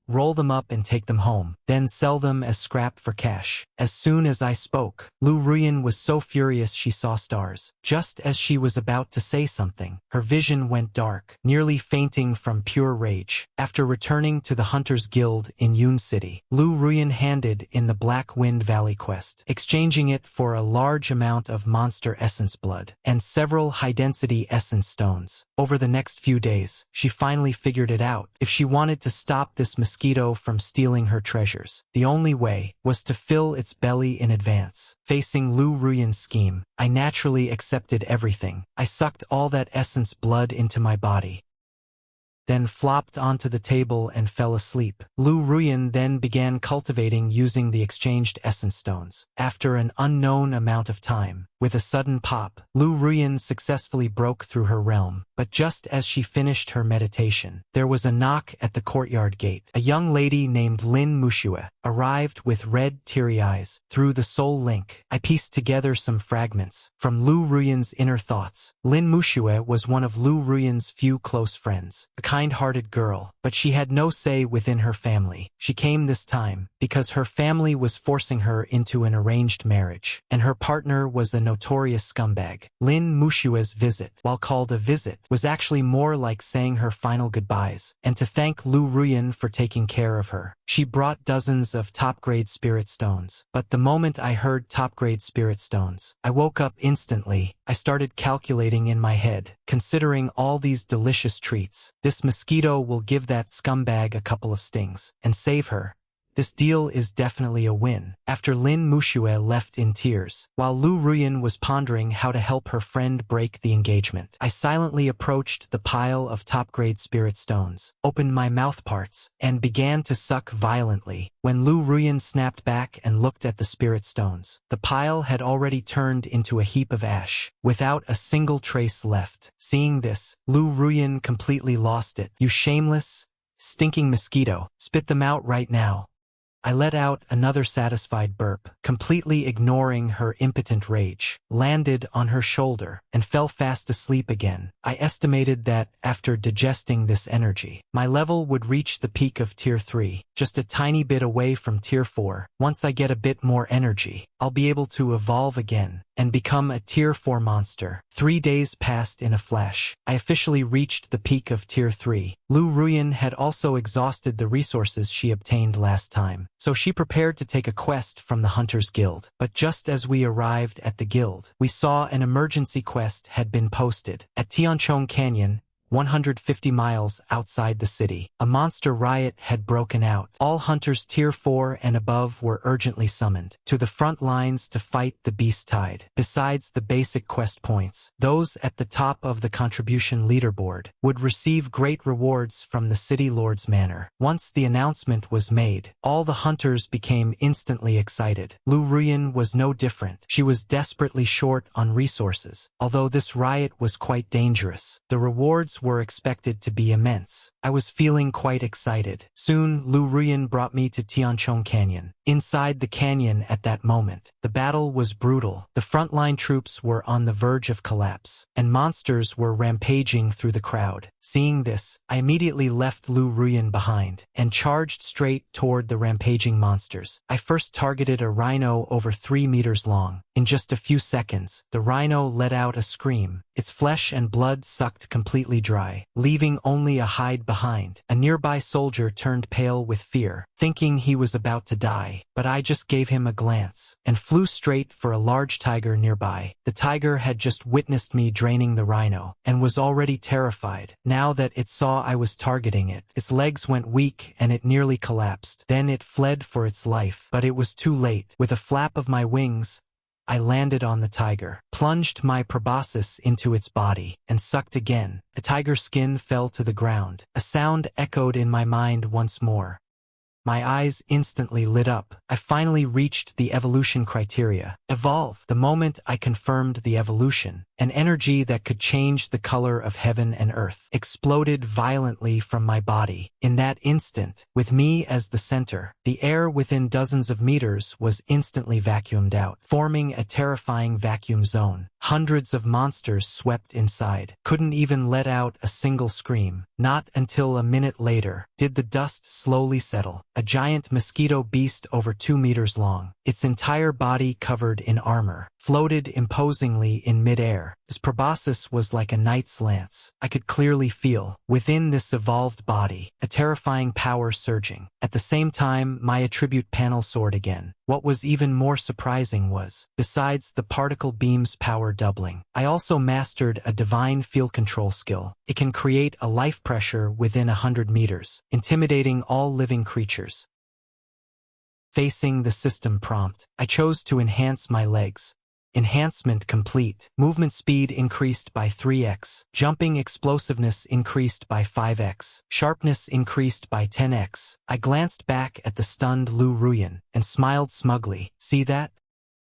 Roll them up and take them home, then sell them as scrap for cash." As soon as I spoke, Liu Ruyan was so furious she saw stars. Just as she was about to say something, her vision went dark, nearly fainting from pure rage. After returning to the Hunters Guild in Yun City, Liu Ruyan handed in the Black Wind Valley quest, exchanging it for a large amount of monster essence blood and several high-density essence stones. Over the next few days, she finally figured it out. If she wanted to stop this mosquito from stealing her treasures, the only way was to fill its belly in advance. Facing Liu Ruyan's scheme, I naturally accepted everything. I sucked all that essence blood into my body, then flopped onto the table and fell asleep. Liu Ruyan then began cultivating using the exchanged essence stones. After an unknown amount of time, with a sudden pop, Liu Ruyan successfully broke through her realm. But just as she finished her meditation, there was a knock at the courtyard gate. A young lady named Lin Mushue arrived with red, teary eyes. Through the soul link, I pieced together some fragments from Liu Ruyan's inner thoughts. Lin Mushue was one of Liu Ruyan's few close friends, a kind-hearted girl, but she had no say within her family. She came this time because her family was forcing her into an arranged marriage, and her partner was a notorious scumbag. Lin Mushue's visit, while called a visit, was actually more like saying her final goodbyes, and to thank Liu Ruyan for taking care of her. She brought dozens of top-grade spirit stones, but the moment I heard top-grade spirit stones, I woke up instantly. I started calculating in my head, considering all these delicious treats. This mosquito will give that scumbag a couple of stings, and save her. This deal is definitely a win. After Lin Mushue left in tears, while Liu Ruyan was pondering how to help her friend break the engagement, I silently approached the pile of top-grade spirit stones, opened my mouthparts, and began to suck violently. When Liu Ruyan snapped back and looked at the spirit stones, the pile had already turned into a heap of ash, without a single trace left. Seeing this, Liu Ruyan completely lost it. "You shameless, stinking mosquito, spit them out right now." I let out another satisfied burp, completely ignoring her impotent rage, landed on her shoulder, and fell fast asleep again. I estimated that, after digesting this energy, my level would reach the peak of Tier 3, just a tiny bit away from Tier 4. Once I get a bit more energy, I'll be able to evolve again and become a Tier 4 monster. 3 days passed in a flash. I officially reached the peak of Tier 3. Liu Ruyan had also exhausted the resources she obtained last time, so she prepared to take a quest from the Hunters Guild. But just as we arrived at the guild, we saw an emergency quest had been posted. At Tianchong Canyon, 150 miles outside the city. A monster riot had broken out. All hunters Tier 4 and above were urgently summoned to the front lines to fight the beast tide. Besides the basic quest points, those at the top of the contribution leaderboard would receive great rewards from the city lord's manor. Once the announcement was made, all the hunters became instantly excited. Liu Ruyan was no different. She was desperately short on resources. Although this riot was quite dangerous, the rewards were expected to be immense. I was feeling quite excited. Soon, Liu Ruyan brought me to Tianchong Canyon. Inside the canyon at that moment, the battle was brutal. The frontline troops were on the verge of collapse, and monsters were rampaging through the crowd. Seeing this, I immediately left Liu Ruyan behind and charged straight toward the rampaging monsters. I first targeted a rhino over 3 meters long. In just a few seconds, the rhino let out a scream. Its flesh and blood sucked completely dry, leaving only a hide behind. A nearby soldier turned pale with fear, thinking he was about to die, but I just gave him a glance and flew straight for a large tiger nearby. The tiger had just witnessed me draining the rhino and was already terrified. Now that it saw I was targeting it, its legs went weak and it nearly collapsed. Then it fled for its life, but it was too late. With a flap of my wings, I landed on the tiger, plunged my proboscis into its body, and sucked again. The tiger's skin fell to the ground. A sound echoed in my mind once more. My eyes instantly lit up. I finally reached the evolution criteria. Evolve. The moment I confirmed the evolution, an energy that could change the color of heaven and earth exploded violently from my body. In that instant, with me as the center, the air within dozens of meters was instantly vacuumed out, forming a terrifying vacuum zone. Hundreds of monsters swept inside, couldn't even let out a single scream. Not until a minute later did the dust slowly settle. A giant mosquito beast over 2 meters long, its entire body covered in armor, floated imposingly in midair. His proboscis was like a knight's lance. I could clearly feel, within this evolved body, a terrifying power surging. At the same time, my attribute panel soared again. What was even more surprising was, besides the particle beam's power doubling, I also mastered a divine field control skill. It can create a life pressure within 100 meters, intimidating all living creatures. Facing the system prompt, I chose to enhance my legs. Enhancement complete. Movement speed increased by 3x. Jumping explosiveness increased by 5x. Sharpness increased by 10x. I glanced back at the stunned Liu Ruyan and smiled smugly. See that?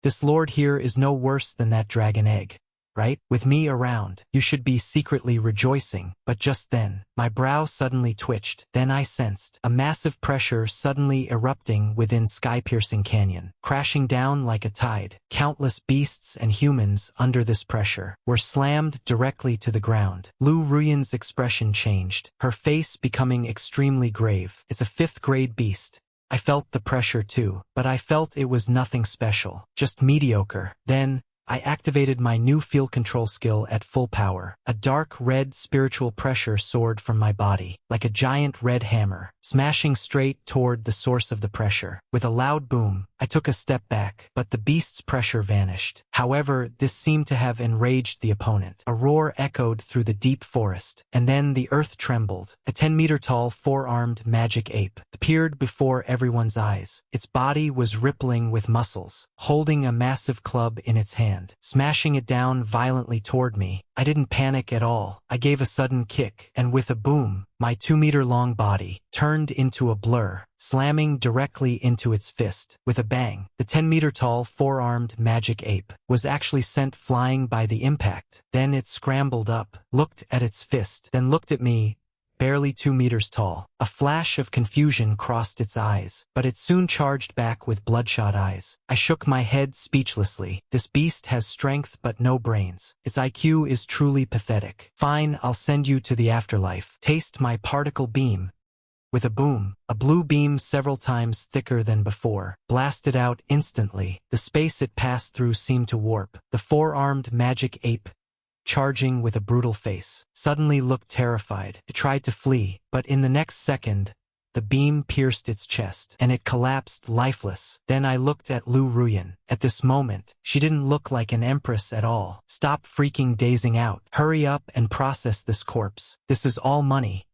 This lord here is no worse than that dragon egg, right? With me around, you should be secretly rejoicing. But just then, my brow suddenly twitched. Then I sensed a massive pressure suddenly erupting within sky-piercing canyon, crashing down like a tide. Countless beasts and humans under this pressure were slammed directly to the ground. Liu Ruyan's expression changed, her face becoming extremely grave. It's a 5th-grade beast. I felt the pressure too, but I felt it was nothing special, just mediocre. Then, I activated my new field control skill at full power. A dark red spiritual pressure soared from my body, like a giant red hammer, smashing straight toward the source of the pressure. With a loud boom, I took a step back, but the beast's pressure vanished. However, this seemed to have enraged the opponent. A roar echoed through the deep forest, and then the earth trembled. A 10-meter-tall 4-armed magic ape appeared before everyone's eyes. Its body was rippling with muscles, holding a massive club in its hand, smashing it down violently toward me. I didn't panic at all. I gave a sudden kick, and with a boom, my 2-meter-long body turned into a blur, slamming directly into its fist. With a bang, the 10-meter-tall 4-armed magic ape was actually sent flying by the impact. Then it scrambled up, looked at its fist, then looked at me, barely 2 meters tall. A flash of confusion crossed its eyes, but it soon charged back with bloodshot eyes. I shook my head speechlessly. This beast has strength but no brains. Its IQ is truly pathetic. Fine, I'll send you to the afterlife. Taste my particle beam. With a boom, a blue beam several times thicker than before blasted out instantly. The space it passed through seemed to warp. The 4-armed magic ape, charging with a brutal face, suddenly looked terrified. It tried to flee, but in the next second, the beam pierced its chest, and it collapsed lifeless. Then I looked at Liu Ruyan. At this moment, she didn't look like an empress at all. Stop freaking dazing out. Hurry up and process this corpse. This is all money.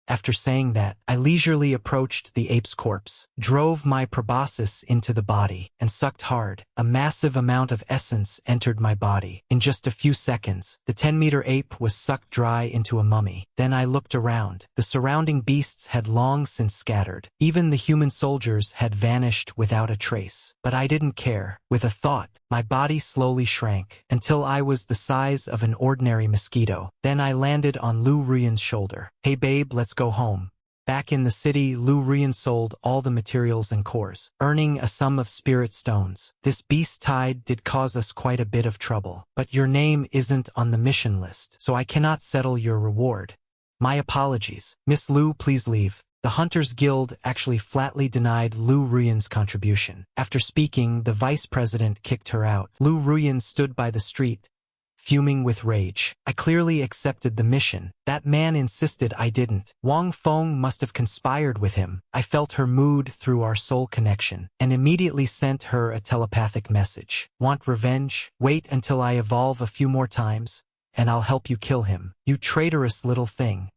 After saying that, I leisurely approached the ape's corpse, drove my proboscis into the body, and sucked hard. A massive amount of essence entered my body. In just a few seconds, the 10-meter ape was sucked dry into a mummy. Then I looked around. The surrounding beasts had long since scattered. Even the human soldiers had vanished without a trace. But I didn't care. With a thought, my body slowly shrank, until I was the size of an ordinary mosquito. Then I landed on Liu Ruyan's shoulder. Hey babe, let's go home. Back in the city, Liu Ruyan sold all the materials and cores, earning a sum of spirit stones. This beast tide did cause us quite a bit of trouble, but your name isn't on the mission list, so I cannot settle your reward. My apologies. Miss Liu, please leave. The Hunters Guild actually flatly denied Liu Ruyan's contribution. After speaking, the vice president kicked her out. Liu Ruyan stood by the street, fuming with rage. I clearly accepted the mission. That man insisted I didn't. Wang Feng must have conspired with him. I felt her mood through our soul connection, and immediately sent her a telepathic message. Want revenge? Wait until I evolve a few more times, and I'll help you kill him. You traitorous little thing.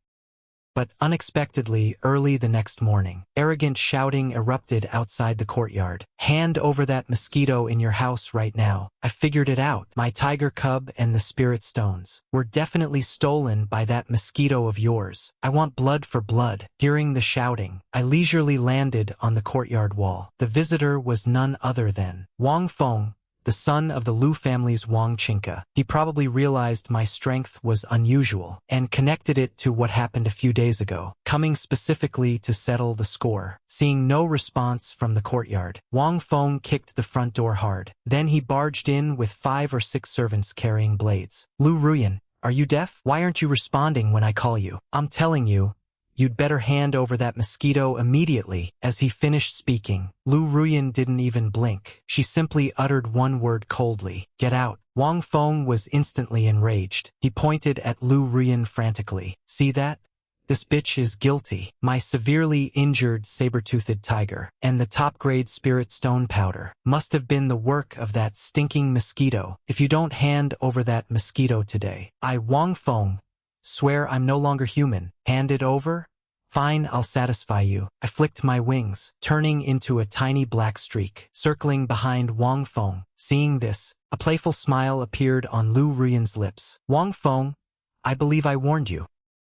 But unexpectedly, early the next morning, arrogant shouting erupted outside the courtyard. Hand over that mosquito in your house right now. I figured it out. My tiger cub and the spirit stones were definitely stolen by that mosquito of yours. I want blood for blood. Hearing the shouting, I leisurely landed on the courtyard wall. The visitor was none other than Wang Feng, the son of the Liu family's Wang Chinka. He probably realized my strength was unusual and connected it to what happened a few days ago, coming specifically to settle the score. Seeing no response from the courtyard, Wang Feng kicked the front door hard. Then he barged in with 5 or 6 servants carrying blades. Liu Ruyan, are you deaf? Why aren't you responding when I call you? I'm telling you, you'd better hand over that mosquito immediately. As he finished speaking, Liu Ruyan didn't even blink. She simply uttered one word coldly. Get out. Wang Feng was instantly enraged. He pointed at Liu Ruyan frantically. See that? This bitch is guilty. My severely injured Saber-Toothed Tiger and the top-grade spirit stone powder must have been the work of that stinking mosquito. If you don't hand over that mosquito today, I, Wang Feng, swear I'm no longer human. Hand it over? Fine, I'll satisfy you. I flicked my wings, turning into a tiny black streak, circling behind Wang Feng. Seeing this, a playful smile appeared on Liu Ruyan's lips. Wang Feng, I believe I warned you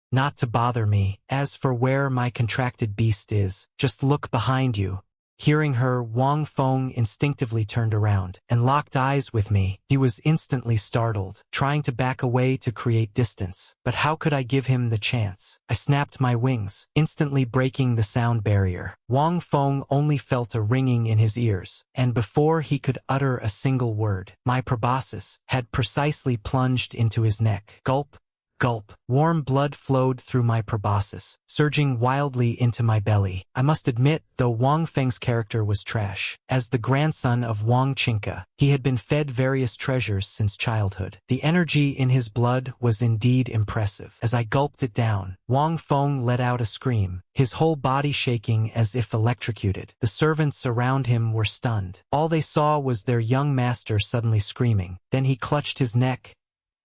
not to bother me. As for where my contracted beast is, just look behind you. Hearing her, Wang Feng instinctively turned around and locked eyes with me. He was instantly startled, trying to back away to create distance. But how could I give him the chance? I snapped my wings, instantly breaking the sound barrier. Wang Feng only felt a ringing in his ears, and before he could utter a single word, my proboscis had precisely plunged into his neck. Gulp. Gulp. Warm blood flowed through my proboscis, surging wildly into my belly. I must admit, though Wang Feng's character was trash, as the grandson of Wang Chinka, he had been fed various treasures since childhood. The energy in his blood was indeed impressive. As I gulped it down, Wang Feng let out a scream, his whole body shaking as if electrocuted. The servants around him were stunned. All they saw was their young master suddenly screaming. Then he clutched his neck,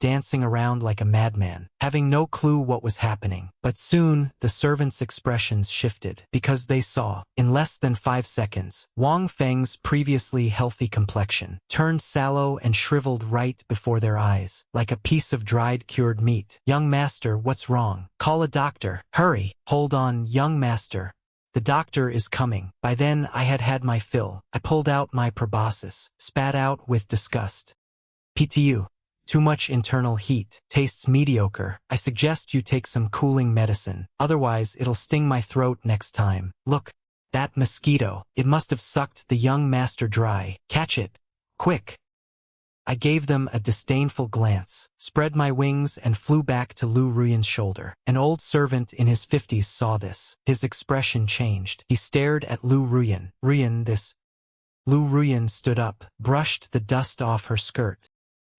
dancing around like a madman, having no clue what was happening. But soon, the servants' expressions shifted, because they saw, in less than 5 seconds, Wang Feng's previously healthy complexion turned sallow and shriveled right before their eyes, like a piece of dried cured meat. Young master, what's wrong? Call a doctor. Hurry. Hold on, young master. The doctor is coming. By then, I had had my fill. I pulled out my proboscis, spat out with disgust. PTU. Too much internal heat. Tastes mediocre. I suggest you take some cooling medicine. Otherwise, it'll sting my throat next time. Look, that mosquito. It must have sucked the young master dry. Catch it. Quick. I gave them a disdainful glance, spread my wings, and flew back to Liu Ruyan's shoulder. An old servant in his 50s saw this. His expression changed. He stared at Liu Ruyan. Ruyan, this. Liu Ruyan stood up, brushed the dust off her skirt.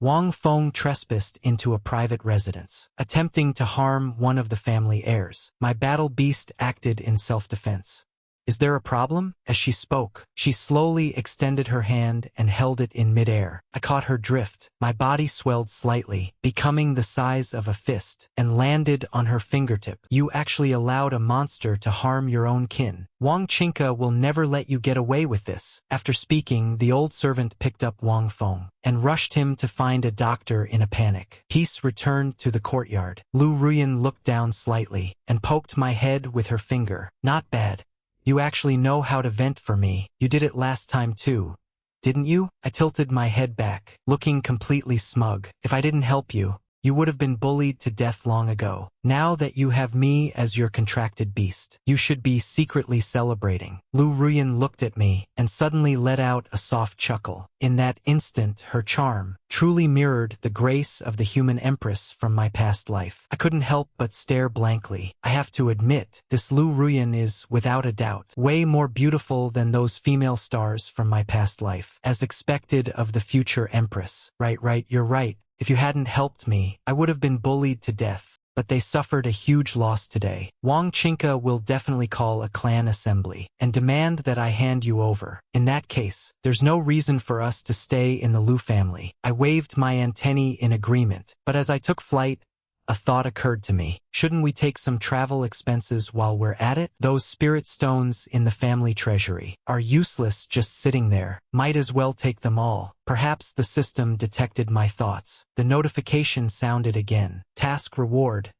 Wang Feng trespassed into a private residence, attempting to harm one of the family heirs. My battle beast acted in self-defense. Is there a problem? As she spoke, she slowly extended her hand and held it in midair. I caught her drift. My body swelled slightly, becoming the size of a fist, and landed on her fingertip. You actually allowed a monster to harm your own kin. Wang Chinka will never let you get away with this. After speaking, the old servant picked up Wang Feng and rushed him to find a doctor in a panic. Peace returned to the courtyard. Liu Ruyan looked down slightly and poked my head with her finger. Not bad. You actually know how to vent for me. You did it last time too, didn't you? I tilted my head back, looking completely smug. If I didn't help you, you would have been bullied to death long ago. Now that you have me as your contracted beast, you should be secretly celebrating. Liu Ruyan looked at me and suddenly let out a soft chuckle. In that instant, her charm truly mirrored the grace of the Human Empress from my past life. I couldn't help but stare blankly. I have to admit, this Liu Ruyan is, without a doubt, way more beautiful than those female stars from my past life, as expected of the future Empress. Right, you're right. If you hadn't helped me, I would have been bullied to death, but they suffered a huge loss today. Wang Chinka will definitely call a clan assembly and demand that I hand you over. In that case, there's no reason for us to stay in the Liu family. I waved my antennae in agreement, but as I took flight, a thought occurred to me. Shouldn't we take some travel expenses while we're at it? Those spirit stones in the family treasury are useless just sitting there. Might as well take them all. Perhaps the system detected my thoughts. The notification sounded again. Task reward.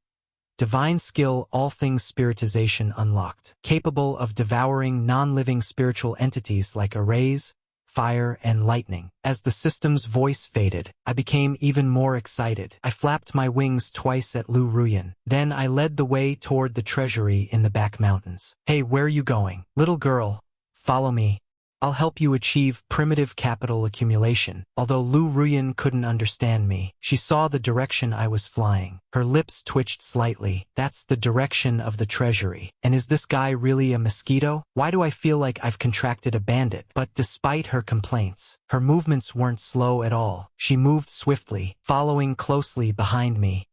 Divine skill, all things spiritization unlocked. Capable of devouring non-living spiritual entities like arrays, fire, and lightning. As the system's voice faded, I became even more excited. I flapped my wings twice at Liu Ruyan. Then I led the way toward the treasury in the back mountains. Hey, where are you going? Little girl, follow me. I'll help you achieve primitive capital accumulation. Although Liu Ruyan couldn't understand me, she saw the direction I was flying. Her lips twitched slightly. That's the direction of the treasury. And is this guy really a mosquito? Why do I feel like I've contracted a bandit? But despite her complaints, her movements weren't slow at all. She moved swiftly, following closely behind me.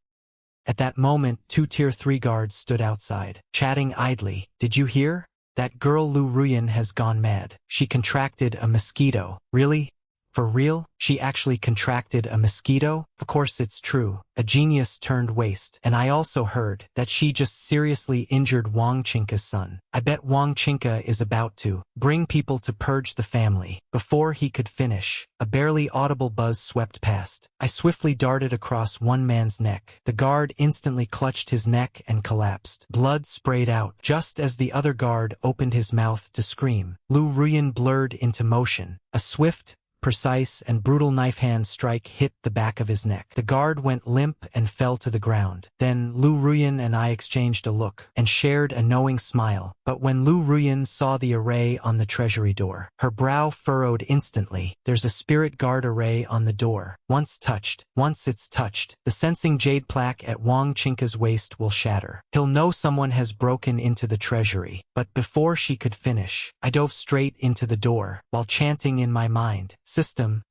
At that moment, 2 Tier 3 guards stood outside, chatting idly. Did you hear? That girl Liu Ruyan has gone mad. She contracted a mosquito. Really? For real? She actually contracted a mosquito? Of course it's true. A genius turned waste. And I also heard that she just seriously injured Wang Chinka's son. I bet Wang Chinka is about to bring people to purge the family. Before he could finish, a barely audible buzz swept past. I swiftly darted across one man's neck. The guard instantly clutched his neck and collapsed. Blood sprayed out. Just as the other guard opened his mouth to scream, Liu Ruyan blurred into motion. A swift, precise, and brutal knife-hand strike hit the back of his neck. The guard went limp and fell to the ground. Then Liu Ruyan and I exchanged a look and shared a knowing smile. But when Liu Ruyan saw the array on the treasury door, her brow furrowed instantly. There's a spirit guard array on the door. Once it's touched, the sensing jade plaque at Wang Chinka's waist will shatter. He'll know someone has broken into the treasury. But before she could finish, I dove straight into the door, while chanting in my mind, System,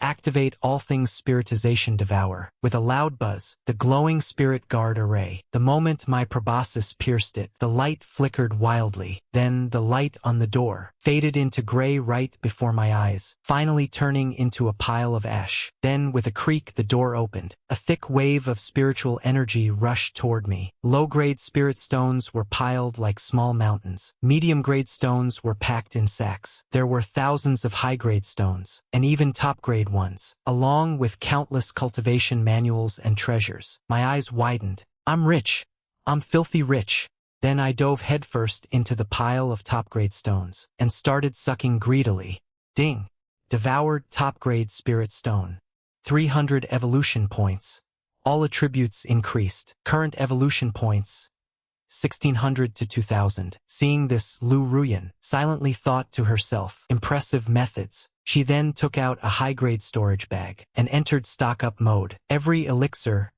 activate all things spiritization devour. With a loud buzz, the glowing spirit guard array. The moment my proboscis pierced it, the light flickered wildly. Then the light on the door faded into gray right before my eyes, finally turning into a pile of ash. Then with a creak the door opened. A thick wave of spiritual energy rushed toward me. Low-grade spirit stones were piled like small mountains. Medium-grade stones were packed in sacks. There were thousands of high-grade stones, and even top-grade ones, along with countless cultivation manuals and treasures. My eyes widened. I'm rich. I'm filthy rich. Then I dove headfirst into the pile of top-grade stones and started sucking greedily. Ding! Devoured top-grade spirit stone. 300 evolution points. All attributes increased. Current evolution points 1600 to 2000. Seeing this, Liu Ruyan silently thought to herself, impressive methods. She then took out a high-grade storage bag and entered stock-up mode. Every elixir,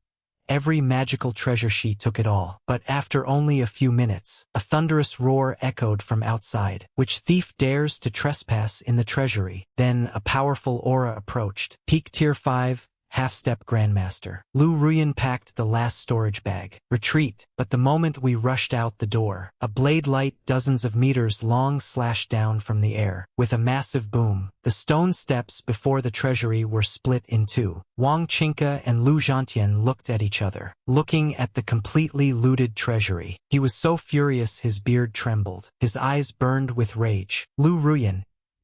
every magical treasure, she took it all. But after only a few minutes, a thunderous roar echoed from outside. Which thief dares to trespass in the treasury? Then a powerful aura approached. Peak Tier 5, half-step grandmaster. Liu Ruyan packed the last storage bag. Retreat. But the moment we rushed out the door, a blade light dozens of meters long slashed down from the air. With a massive boom, the stone steps before the treasury were split in two. Wang Qingke and Lu Zhantian looked at each other, looking at the completely looted treasury. He was so furious his beard trembled. His eyes burned with rage. Liu Ruyan,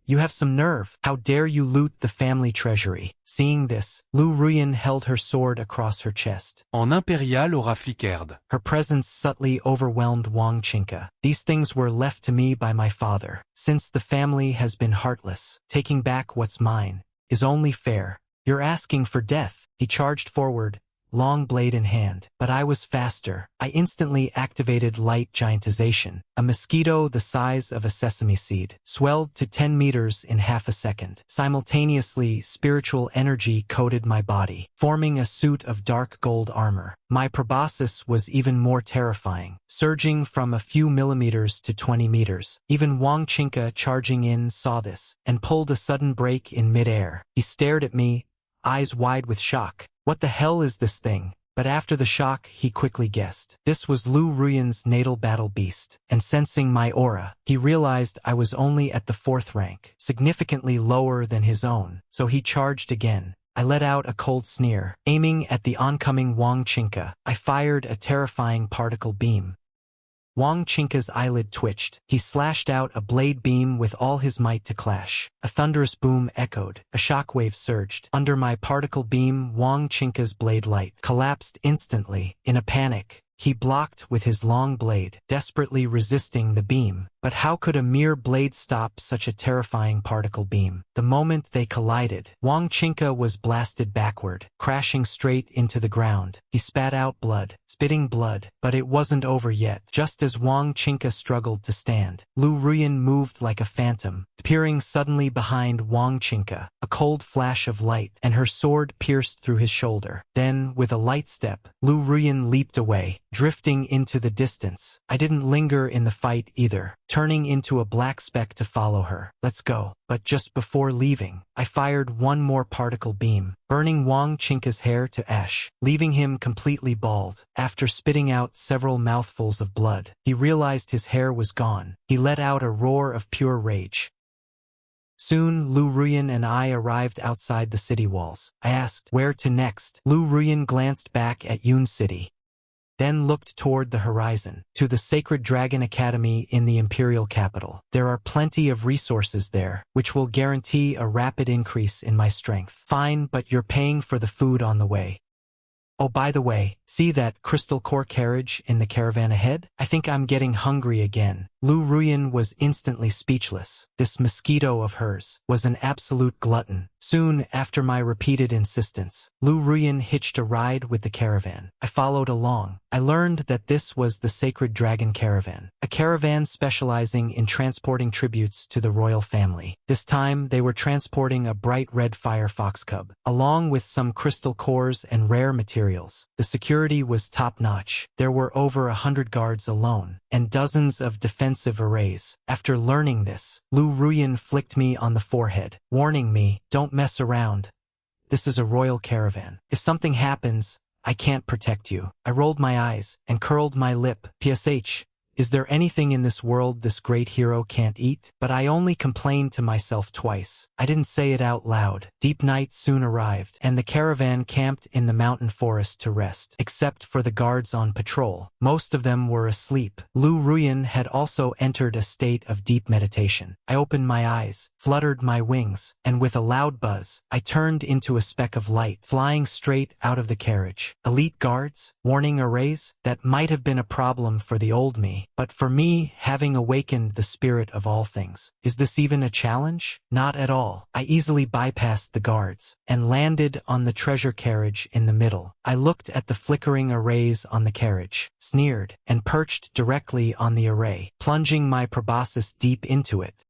you have some nerve. How dare you loot the family treasury? Seeing this, Liu Ruyan held her sword across her chest. En impérial aura flickered. Her presence subtly overwhelmed Wang Qingke. These things were left to me by my father. Since the family has been heartless, taking back what's mine is only fair. You're asking for death. He charged forward, long blade in hand. But I was faster. I instantly activated light giantization. A mosquito the size of a sesame seed swelled to 10 meters in half a second. Simultaneously, spiritual energy coated my body, forming a suit of dark gold armor. My proboscis was even more terrifying, surging from a few millimeters to 20 meters. Even Wang Qingke charging in saw this, and pulled a sudden break in midair. He stared at me, eyes wide with shock. What the hell is this thing? But after the shock, he quickly guessed. This was Liu Ruyan's natal battle beast. And sensing my aura, he realized I was only at the 4th rank, significantly lower than his own. So he charged again. I let out a cold sneer. Aiming at the oncoming Wang Qingke, I fired a terrifying particle beam. Wang Qingke's eyelid twitched. He slashed out a blade beam with all his might to clash. A thunderous boom echoed. A shockwave surged. Under my particle beam, Wang Qingke's blade light collapsed instantly. In a panic, he blocked with his long blade, desperately resisting the beam. But how could a mere blade stop such a terrifying particle beam? The moment they collided, Wang Qingke was blasted backward, crashing straight into the ground. He spat out blood, spitting blood, but it wasn't over yet. Just as Wang Qingke struggled to stand, Liu Ruyan moved like a phantom, appearing suddenly behind Wang Qingke. A cold flash of light, and her sword pierced through his shoulder. Then, with a light step, Liu Ruyan leaped away, drifting into the distance. I didn't linger in the fight either, turning into a black speck to follow her. Let's go. But just before leaving, I fired one more particle beam, burning Wang Qingke's hair to ash, leaving him completely bald. After spitting out several mouthfuls of blood, he realized his hair was gone. He let out a roar of pure rage. Soon, Liu Ruyan and I arrived outside the city walls. I asked, where to next? Liu Ruyan glanced back at Yun City, then looked toward the horizon, to the Sacred Dragon Academy in the Imperial capital. There are plenty of resources there, which will guarantee a rapid increase in my strength. Fine, but you're paying for the food on the way. Oh, by the way, see that crystal core carriage in the caravan ahead? I think I'm getting hungry again. Liu Ruyan was instantly speechless. This mosquito of hers was an absolute glutton. Soon after my repeated insistence, Liu Ruyan hitched a ride with the caravan. I followed along. I learned that this was the Sacred Dragon Caravan, a caravan specializing in transporting tributes to the royal family. This time, they were transporting a bright red firefox cub, along with some crystal cores and rare materials. The security was top-notch. There were over 100 guards alone, and dozens of defensive arrays. After learning this, Liu Ruyan flicked me on the forehead, warning me, don't mess around. This is a royal caravan. If something happens, I can't protect you. I rolled my eyes and curled my lip. PSH, is there anything in this world this great hero can't eat? But I only complained to myself twice. I didn't say it out loud. Deep night soon arrived, and the caravan camped in the mountain forest to rest, except for the guards on patrol. Most of them were asleep. Liu Ruyan had also entered a state of deep meditation. I opened my eyes, fluttered my wings, and with a loud buzz, I turned into a speck of light, flying straight out of the carriage. Elite guards? Warning arrays? That might have been a problem for the old me. But for me, having awakened the spirit of all things, is this even a challenge? Not at all. I easily bypassed the guards and landed on the treasure carriage in the middle. I looked at the flickering arrays on the carriage, sneered, and perched directly on the array, plunging my proboscis deep into it.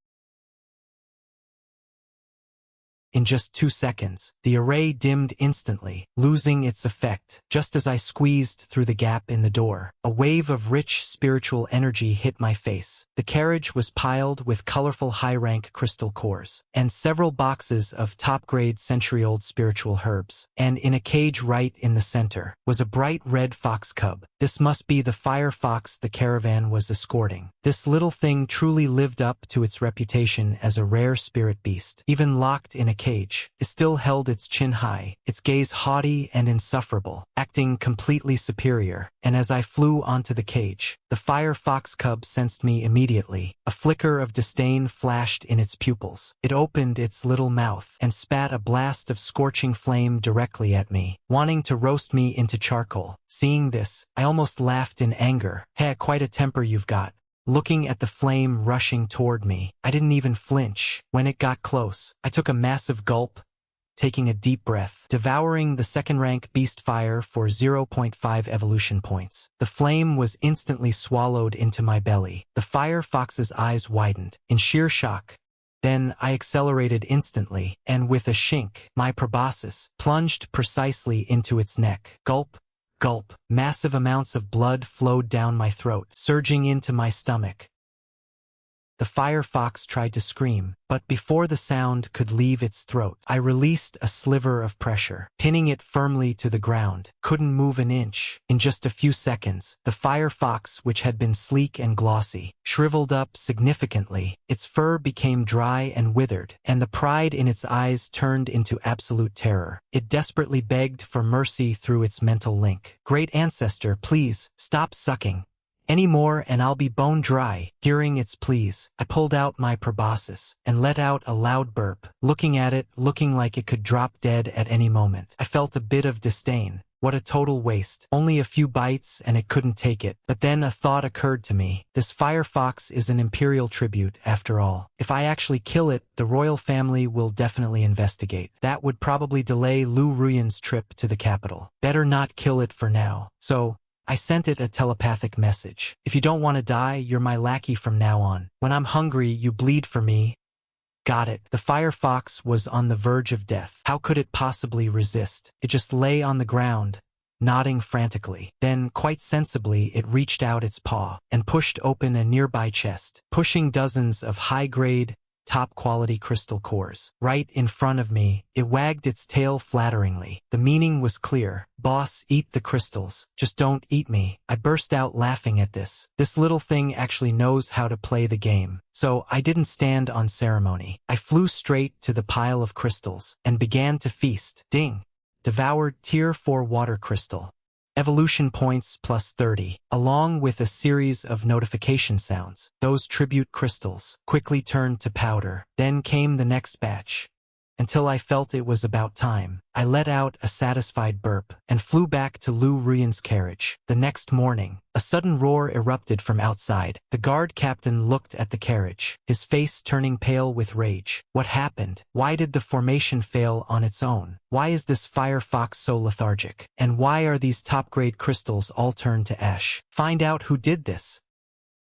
In just 2 seconds, the array dimmed instantly, losing its effect. Just as I squeezed through the gap in the door, a wave of rich spiritual energy hit my face. The carriage was piled with colorful high-rank crystal cores, and several boxes of top-grade century-old spiritual herbs. And in a cage right in the center was a bright red fox cub. This must be the fire fox the caravan was escorting. This little thing truly lived up to its reputation as a rare spirit beast. Even locked in a cage, it still held its chin high, its gaze haughty and insufferable, acting completely superior. And as I flew onto the cage, the fire fox cub sensed me immediately. A flicker of disdain flashed in its pupils. It opened its little mouth and spat a blast of scorching flame directly at me, wanting to roast me into charcoal. Seeing this, I almost laughed in anger. Hey, quite a temper you've got. Looking at the flame rushing toward me, I didn't even flinch. When it got close, I took a massive gulp, taking a deep breath, devouring the second-rank beast fire for 0.5 evolution points. The flame was instantly swallowed into my belly. The fire fox's eyes widened in sheer shock. Then I accelerated instantly, and with a shink, my proboscis plunged precisely into its neck. Gulp. Gulp. Massive amounts of blood flowed down my throat, surging into my stomach. The fire fox tried to scream, but before the sound could leave its throat, I released a sliver of pressure, pinning it firmly to the ground. Couldn't move an inch. In just a few seconds, the fire fox, which had been sleek and glossy, shriveled up significantly. Its fur became dry and withered, and the pride in its eyes turned into absolute terror. It desperately begged for mercy through its mental link. Great ancestor, please, stop sucking. Any more and I'll be bone dry. Hearing its pleas, I pulled out my proboscis and let out a loud burp. Looking at it, looking like it could drop dead at any moment, I felt a bit of disdain. What a total waste. Only a few bites and it couldn't take it. But then a thought occurred to me. This fire fox is an imperial tribute, after all. If I actually kill it, the royal family will definitely investigate. That would probably delay Liu Ruyan's trip to the capital. Better not kill it for now. So I sent it a telepathic message. If you don't want to die, you're my lackey from now on. When I'm hungry, you bleed for me. Got it. The fire fox was on the verge of death. How could it possibly resist? It just lay on the ground, nodding frantically. Then, quite sensibly, it reached out its paw and pushed open a nearby chest, pushing dozens of high-grade, top-quality crystal cores. Right in front of me, it wagged its tail flatteringly. The meaning was clear. Boss, eat the crystals. Just don't eat me. I burst out laughing at this. This little thing actually knows how to play the game. So I didn't stand on ceremony. I flew straight to the pile of crystals and began to feast. Ding! Devoured Tier 4 water crystal. Evolution points plus 30, along with a series of notification sounds. Those tribute crystals quickly turned to powder. Then came the next batch. Until I felt it was about time, I let out a satisfied burp and flew back to Liu Ruyan's carriage. The next morning, a sudden roar erupted from outside. The guard captain looked at the carriage, his face turning pale with rage. What happened? Why did the formation fail on its own? Why is this fire fox so lethargic? And why are these top-grade crystals all turned to ash? Find out who did this.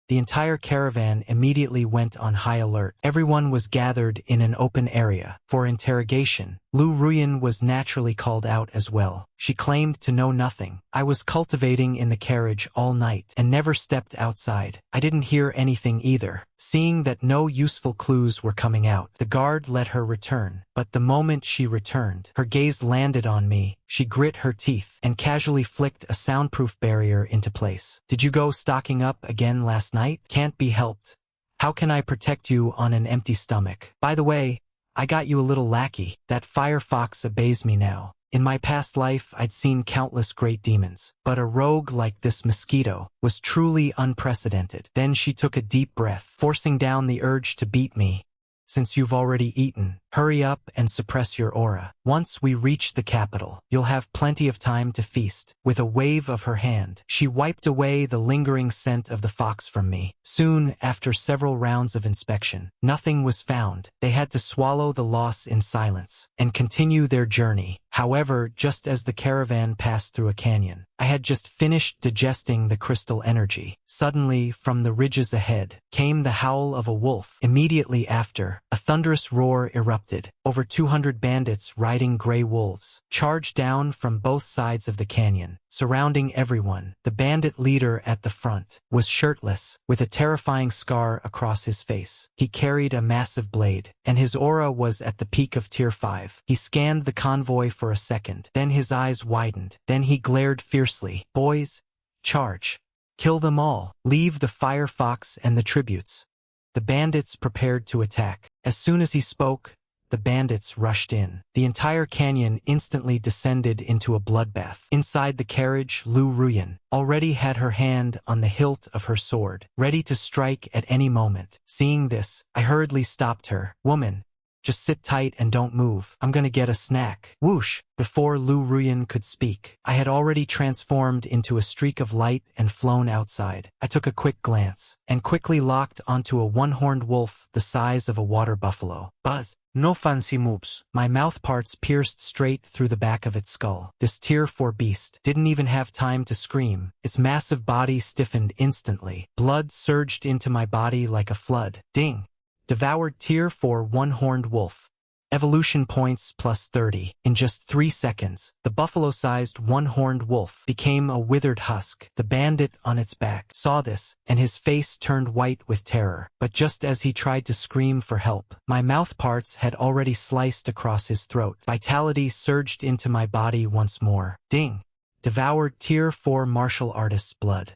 The entire caravan immediately went on high alert. Everyone was gathered in an open area for interrogation. Liu Ruyan was naturally called out as well. She claimed to know nothing. I was cultivating in the carriage all night and never stepped outside. I didn't hear anything either. Seeing that no useful clues were coming out, the guard let her return. But the moment she returned, her gaze landed on me. She grit her teeth and casually flicked a soundproof barrier into place. Did you go stocking up again last night? Can't be helped. How can I protect you on an empty stomach? By the way, I got you a little lackey. That fire fox obeys me now. In my past life, I'd seen countless great demons, but a rogue like this Mosquito was truly unprecedented. Then she took a deep breath, forcing down the urge to beat me. Since you've already eaten, hurry up and suppress your aura. Once we reach the capital, you'll have plenty of time to feast. With a wave of her hand, she wiped away the lingering scent of the fox from me. Soon, after several rounds of inspection, nothing was found. They had to swallow the loss in silence and continue their journey. However, just as the caravan passed through a canyon, I had just finished digesting the crystal energy. Suddenly, from the ridges ahead, came the howl of a wolf. Immediately after, a thunderous roar erupted. erupted. Over 200 bandits riding gray wolves charged down from both sides of the canyon, surrounding everyone. The bandit leader at the front was shirtless, with a terrifying scar across his face. He carried a massive blade, and his aura was at the peak of Tier 5. He scanned the convoy for a second, then his eyes widened. Then he glared fiercely. "Boys, charge. Kill them all. Leave the firefox and the tributes." The bandits prepared to attack. As soon as he spoke, the bandits rushed in. The entire canyon instantly descended into a bloodbath. Inside the carriage, Liu Ruyan already had her hand on the hilt of her sword, ready to strike at any moment. Seeing this, I hurriedly stopped her. "Woman, just sit tight and don't move. I'm gonna get a snack." Whoosh! Before Liu Ruyan could speak, I had already transformed into a streak of light and flown outside. I took a quick glance, and quickly locked onto a one-horned wolf the size of a water buffalo. Buzz! "No fancy moves." My mouth parts pierced straight through the back of its skull. This Tier 4 beast didn't even have time to scream. Its massive body stiffened instantly. Blood surged into my body like a flood. Ding! Devoured Tier 4 one-horned wolf. Evolution points plus 30. In just 3 seconds, the buffalo-sized one-horned wolf became a withered husk. The bandit on its back saw this, and his face turned white with terror. But just as he tried to scream for help, my mouth parts had already sliced across his throat. Vitality surged into my body once more. Ding! Devoured Tier 4 martial artist's blood.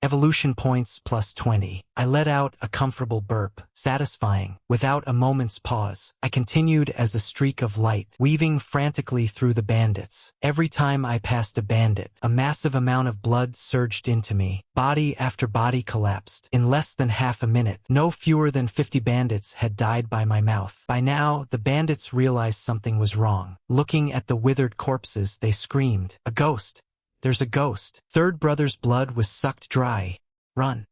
Evolution points plus 20. I let out a comfortable burp, satisfying. Without a moment's pause, I continued as a streak of light, weaving frantically through the bandits. Every time I passed a bandit, a massive amount of blood surged into me. Body after body collapsed. In less than half a minute, no fewer than 50 bandits had died by my mouth. By now, the bandits realized something was wrong. Looking at the withered corpses, they screamed, "A ghost! There's a ghost." Third brother's blood was sucked dry. Run.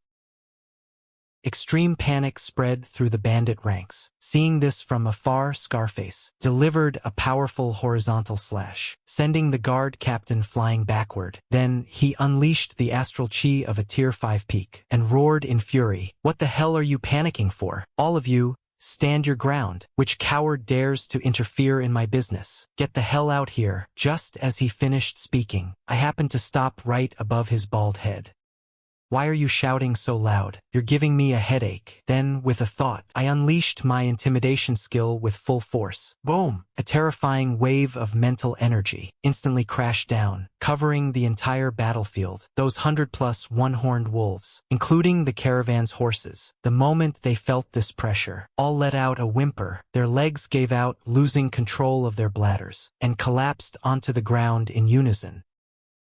Extreme panic spread through the bandit ranks. Seeing this from afar, Scarface delivered a powerful horizontal slash, sending the guard captain flying backward. Then he unleashed the astral chi of a Tier 5 peak and roared in fury, "What the hell are you panicking for? All of you, stand your ground. Which coward dares to interfere in my business? Get the hell out here." Just as he finished speaking, I happened to stop right above his bald head. "Why are you shouting so loud? You're giving me a headache." Then, with a thought, I unleashed my intimidation skill with full force. Boom! A terrifying wave of mental energy instantly crashed down, covering the entire battlefield. Those 100+ one-horned wolves, including the caravan's horses, the moment they felt this pressure, all let out a whimper. Their legs gave out, losing control of their bladders, and collapsed onto the ground in unison.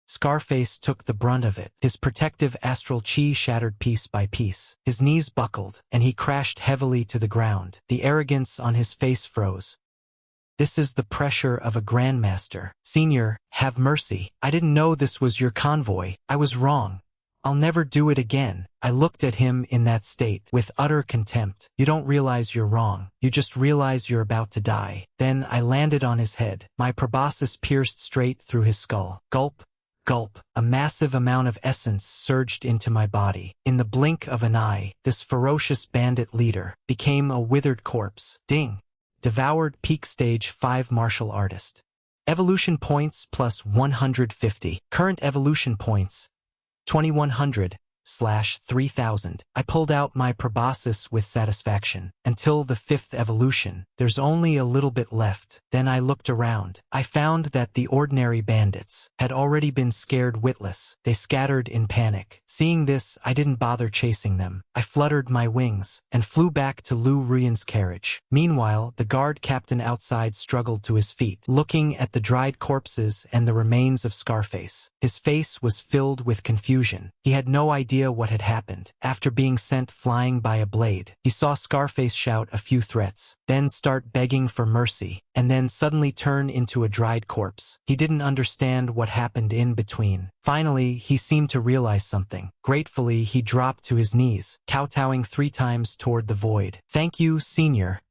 Scarface took the brunt of it. His protective astral chi shattered piece by piece. His knees buckled, and he crashed heavily to the ground. The arrogance on his face froze. "This is the pressure of a grandmaster. Senior, have mercy. I didn't know this was your convoy. I was wrong. I'll never do it again." I looked at him in that state, with utter contempt. "You don't realize you're wrong. You just realize you're about to die." Then I landed on his head. My proboscis pierced straight through his skull. Gulp. Gulp. A massive amount of essence surged into my body. In the blink of an eye, this ferocious bandit leader became a withered corpse. Ding! Devoured Peak Stage 5 martial artist. Evolution points plus 150. Current evolution points 2100/3000. I pulled out my proboscis with satisfaction. Until the 5th evolution, there's only a little bit left. Then I looked around. I found that the ordinary bandits had already been scared witless. They scattered in panic. Seeing this, I didn't bother chasing them. I fluttered my wings and flew back to Liu Ruyan's carriage. Meanwhile, the guard captain outside struggled to his feet, looking at the dried corpses and the remains of Scarface. His face was filled with confusion. He had no idea what had happened. After being sent flying by a blade, he saw Scarface shout a few threats, then start begging for mercy, and then suddenly turn into a dried corpse. He didn't understand what happened in between. Finally, he seemed to realize something. Gratefully, he dropped to his knees, kowtowing 3 times toward the void. "Thank you, Senior,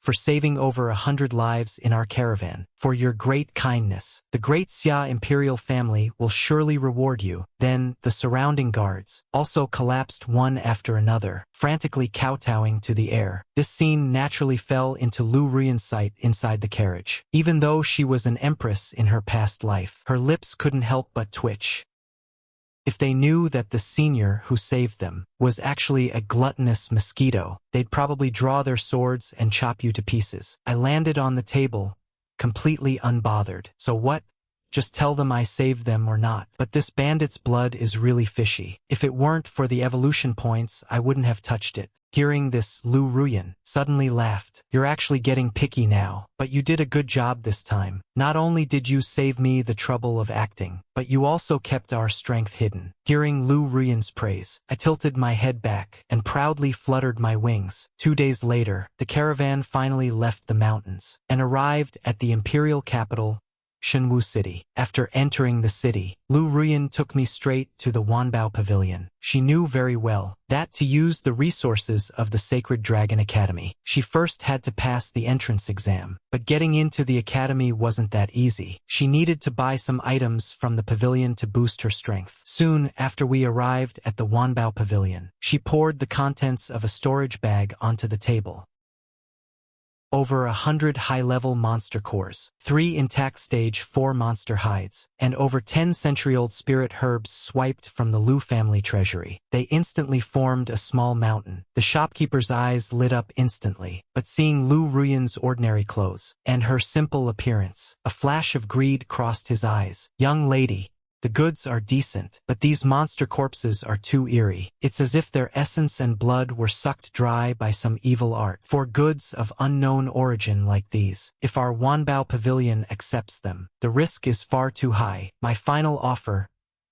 for saving over 100 lives in our caravan, for your great kindness. The great Xia imperial family will surely reward you." Then, the surrounding guards also collapsed one after another, frantically kowtowing to the air. This scene naturally fell into Liu Ruyan's sight inside the carriage. Even though she was an empress in her past life, her lips couldn't help but twitch. If they knew that the senior who saved them was actually a gluttonous mosquito, they'd probably draw their swords and chop you to pieces. I landed on the table, completely unbothered. So what? Just tell them I saved them or not. But this bandit's blood is really fishy. If it weren't for the evolution points, I wouldn't have touched it. Hearing this, Liu Ruyan suddenly laughed. "You're actually getting picky now, but you did a good job this time. Not only did you save me the trouble of acting, but you also kept our strength hidden." Hearing Liu Ruyan's praise, I tilted my head back and proudly fluttered my wings. 2 days later, the caravan finally left the mountains and arrived at the imperial capital, Shenwu City. After entering the city, Liu Ruyan took me straight to the Wanbao Pavilion. She knew very well that to use the resources of the Sacred Dragon Academy, she first had to pass the entrance exam. But getting into the academy wasn't that easy. She needed to buy some items from the pavilion to boost her strength. Soon after we arrived at the Wanbao Pavilion, she poured the contents of a storage bag onto the table. Over 100 high-level monster cores, 3 intact stage 4 monster hides, and over 10 century-old spirit herbs swiped from the Liu family treasury. They instantly formed a small mountain. The shopkeeper's eyes lit up instantly, but seeing Liu Ruyan's ordinary clothes and her simple appearance, a flash of greed crossed his eyes. "Young lady, the goods are decent, but these monster corpses are too eerie. It's as if their essence and blood were sucked dry by some evil art. For goods of unknown origin like these, if our Wanbao Pavilion accepts them, the risk is far too high. My final offer,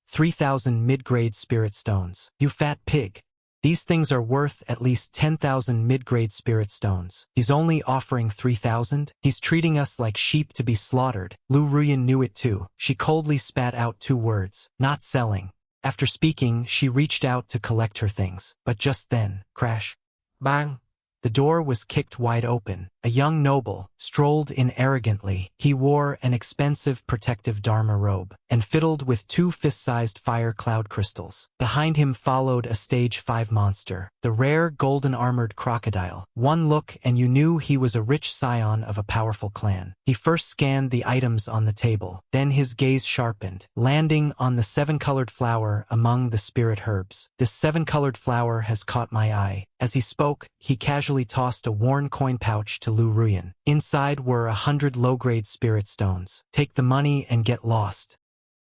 3,000 mid-grade spirit stones." "You fat pig. These things are worth at least 10,000 mid-grade spirit stones. He's only offering 3,000? He's treating us like sheep to be slaughtered." Liu Ruyan knew it too. She coldly spat out 2 words. "Not selling." After speaking, she reached out to collect her things. But just then, crash. Bang! The door was kicked wide open. A young noble strolled in arrogantly. He wore an expensive protective Dharma robe and fiddled with 2 fist-sized fire cloud crystals. Behind him followed a stage 5 monster, the rare golden-armored crocodile. One look and you knew he was a rich scion of a powerful clan. He first scanned the items on the table, then his gaze sharpened, landing on the 7-colored flower among the spirit herbs. "This 7-colored flower has caught my eye." As he spoke, he casually tossed a worn coin pouch to Liu Ruyan. Inside were 100 low-grade spirit stones. "Take the money and get lost."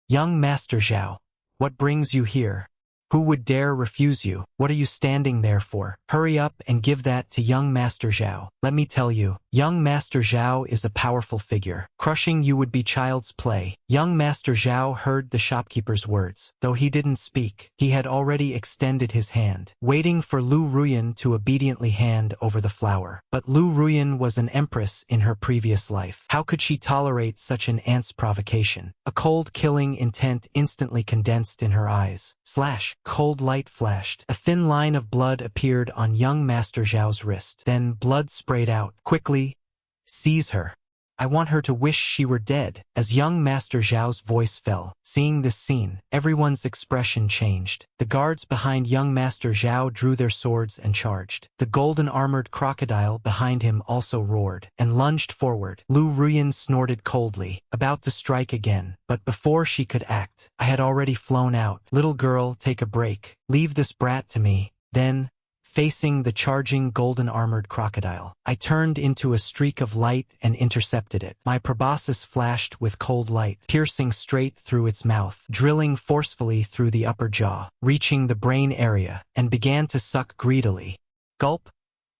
"Young Master Zhao, what brings you here? Who would dare refuse you? What are you standing there for? Hurry up and give that to young Master Zhao. Let me tell you, young Master Zhao is a powerful figure. Crushing you would be child's play." Young Master Zhao heard the shopkeeper's words. Though he didn't speak, he had already extended his hand, waiting for Liu Ruyan to obediently hand over the flower. But Liu Ruyan was an empress in her previous life. How could she tolerate such an ant's provocation? A cold killing intent instantly condensed in her eyes. Slash! Cold light flashed. A thin line of blood appeared on young Master Zhao's wrist. Then blood sprayed out. "Quickly, seize her. I want her to wish she were dead." As young Master Zhao's voice fell, seeing this scene, everyone's expression changed. The guards behind young Master Zhao drew their swords and charged. The golden-armored crocodile behind him also roared and lunged forward. Liu Ruyan snorted coldly, about to strike again, but before she could act, I had already flown out. "Little girl, take a break. Leave this brat to me." Then, facing the charging golden-armored crocodile, I turned into a streak of light and intercepted it. My proboscis flashed with cold light, piercing straight through its mouth, drilling forcefully through the upper jaw, reaching the brain area, and began to suck greedily. Gulp!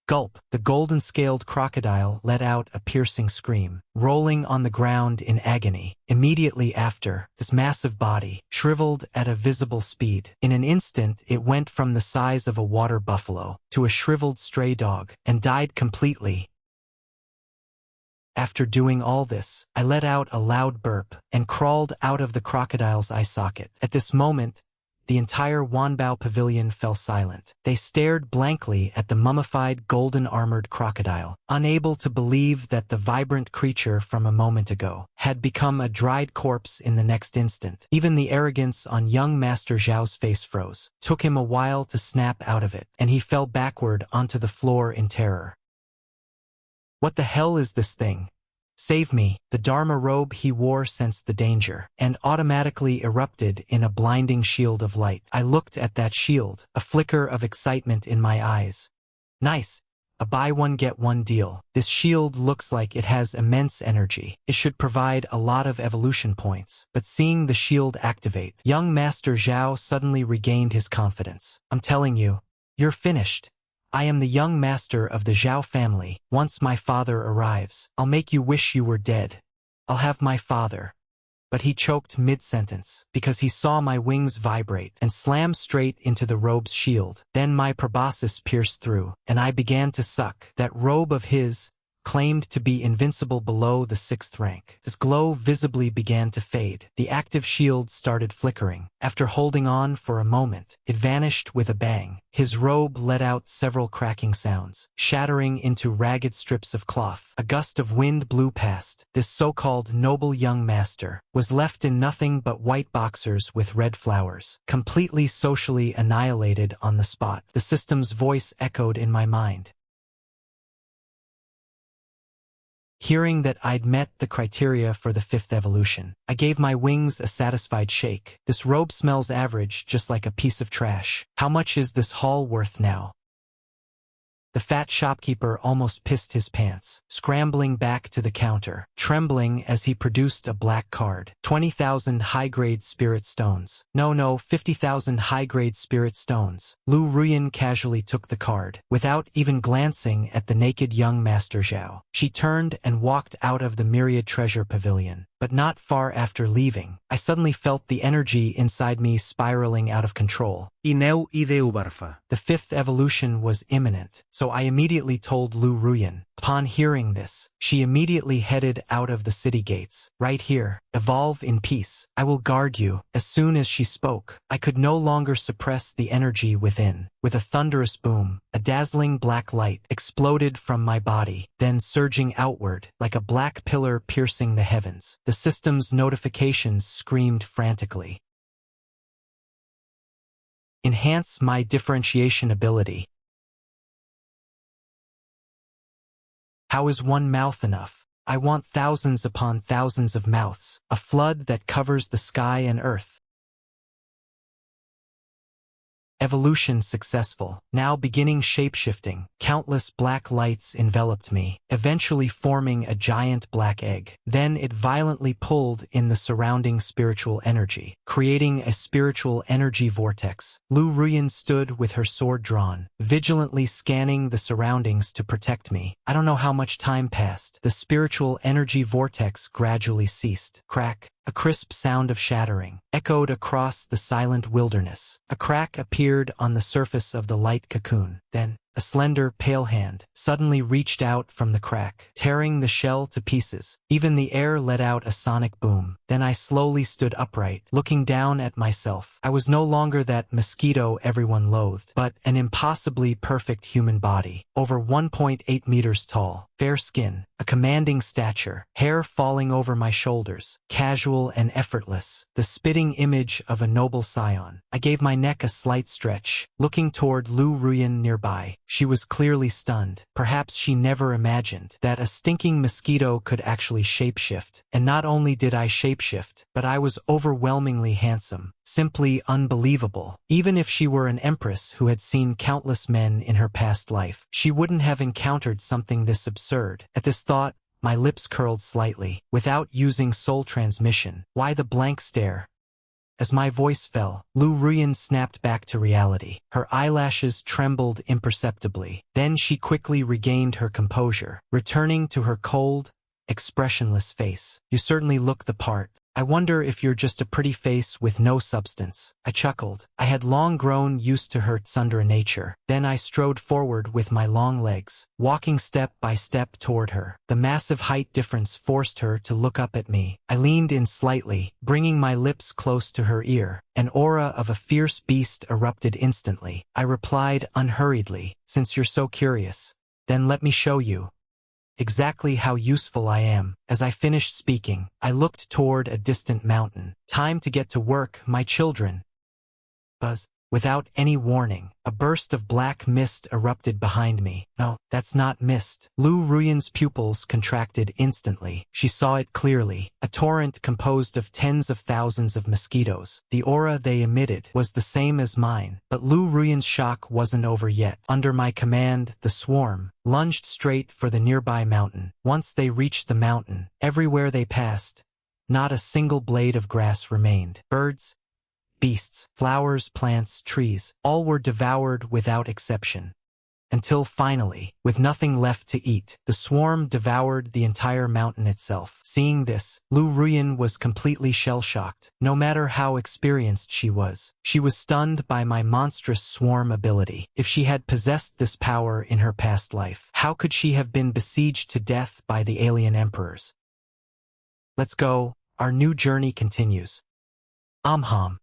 Gulp! The golden-scaled crocodile let out a piercing scream, rolling on the ground in agony. Immediately after, this massive body shriveled at a visible speed. In an instant, it went from the size of a water buffalo to a shriveled stray dog, and died completely. After doing all this, I let out a loud burp and crawled out of the crocodile's eye socket. At this moment, the entire Wanbao pavilion fell silent. They stared blankly at the mummified golden-armored crocodile, unable to believe that the vibrant creature from a moment ago had become a dried corpse in the next instant. Even the arrogance on young Master Zhao's face froze. Took him a while to snap out of it, and he fell backward onto the floor in terror. What the hell is this thing? Save me. The Dharma robe he wore sensed the danger, and automatically erupted in a blinding shield of light. I looked at that shield, a flicker of excitement in my eyes. Nice. A buy one get one deal. This shield looks like it has immense energy. It should provide a lot of evolution points. But seeing the shield activate, young Master Zhao suddenly regained his confidence. I'm telling you, you're finished. I am the young master of the Zhao family. Once my father arrives, I'll make you wish you were dead. I'll have my father. But he choked mid-sentence, because he saw my wings vibrate and slam straight into the robe's shield. Then my proboscis pierced through, and I began to suck. That robe of his claimed to be invincible below the 6th rank. His glow visibly began to fade. The active shield started flickering. After holding on for a moment, it vanished with a bang. His robe let out several cracking sounds, shattering into ragged strips of cloth. A gust of wind blew past. This so-called noble young master was left in nothing but white boxers with red flowers, completely socially annihilated on the spot. The system's voice echoed in my mind. Hearing that I'd met the criteria for the 5th evolution, I gave my wings a satisfied shake. This robe smells average, just like a piece of trash. How much is this haul worth now? The fat shopkeeper almost pissed his pants, scrambling back to the counter, trembling as he produced a black card. 20,000 high-grade spirit stones. No, 50,000 high-grade spirit stones. Liu Ruyan casually took the card, without even glancing at the naked young Master Zhao. She turned and walked out of the myriad treasure pavilion. But not far after leaving, I suddenly felt the energy inside me spiraling out of control. The 5th evolution was imminent, so I immediately told Liu Ruyan. Upon hearing this, she immediately headed out of the city gates. Right here, evolve in peace. I will guard you. As soon as she spoke, I could no longer suppress the energy within. With a thunderous boom, a dazzling black light exploded from my body, then surging outward, like a black pillar piercing the heavens. The system's notifications screamed frantically. Enhance my differentiation ability. How is one mouth enough? I want thousands upon thousands of mouths, a flood that covers the sky and earth. Evolution successful. Now beginning shapeshifting. Countless black lights enveloped me, eventually forming a giant black egg. Then it violently pulled in the surrounding spiritual energy, creating a spiritual energy vortex. Liu Ruyan stood with her sword drawn, vigilantly scanning the surroundings to protect me. I don't know how much time passed. The spiritual energy vortex gradually ceased. Crack. A crisp sound of shattering echoed across the silent wilderness. A crack appeared on the surface of the light cocoon. Then, a slender, pale hand suddenly reached out from the crack, tearing the shell to pieces. Even the air let out a sonic boom. Then I slowly stood upright, looking down at myself. I was no longer that mosquito everyone loathed, but an impossibly perfect human body, over 1.8 meters tall, fair skin, a commanding stature, hair falling over my shoulders, casual and effortless, the spitting image of a noble scion. I gave my neck a slight stretch, looking toward Liu Ruyan nearby. She was clearly stunned. Perhaps she never imagined that a stinking mosquito could actually shapeshift. And not only did I shapeshift, but I was overwhelmingly handsome. Simply unbelievable. Even if she were an empress who had seen countless men in her past life, she wouldn't have encountered something this absurd. At this thought, my lips curled slightly. Without using soul transmission, why the blank stare? As my voice fell, Liu Ruyan snapped back to reality. Her eyelashes trembled imperceptibly. Then she quickly regained her composure, returning to her cold, expressionless face. You certainly look the part. I wonder if you're just a pretty face with no substance. I chuckled. I had long grown used to her tsundere nature. Then I strode forward with my long legs, walking step by step toward her. The massive height difference forced her to look up at me. I leaned in slightly, bringing my lips close to her ear. An aura of a fierce beast erupted instantly. I replied unhurriedly, "Since you're so curious, then let me show you exactly how useful I am." As I finished speaking, I looked toward a distant mountain. Time to get to work, my children. Buzz. Without any warning, a burst of black mist erupted behind me. No, that's not mist. Liu Ruyan's pupils contracted instantly. She saw it clearly, a torrent composed of tens of thousands of mosquitoes. The aura they emitted was the same as mine, but Liu Ruyan's shock wasn't over yet. Under my command, the swarm lunged straight for the nearby mountain. Once they reached the mountain, everywhere they passed, not a single blade of grass remained. Birds, beasts, flowers, plants, trees, all were devoured without exception. Until finally, with nothing left to eat, the swarm devoured the entire mountain itself. Seeing this, Liu Ruyan was completely shell-shocked. No matter how experienced she was stunned by my monstrous swarm ability. If she had possessed this power in her past life, how could she have been besieged to death by the alien emperors? Let's go. Our new journey continues. Amham.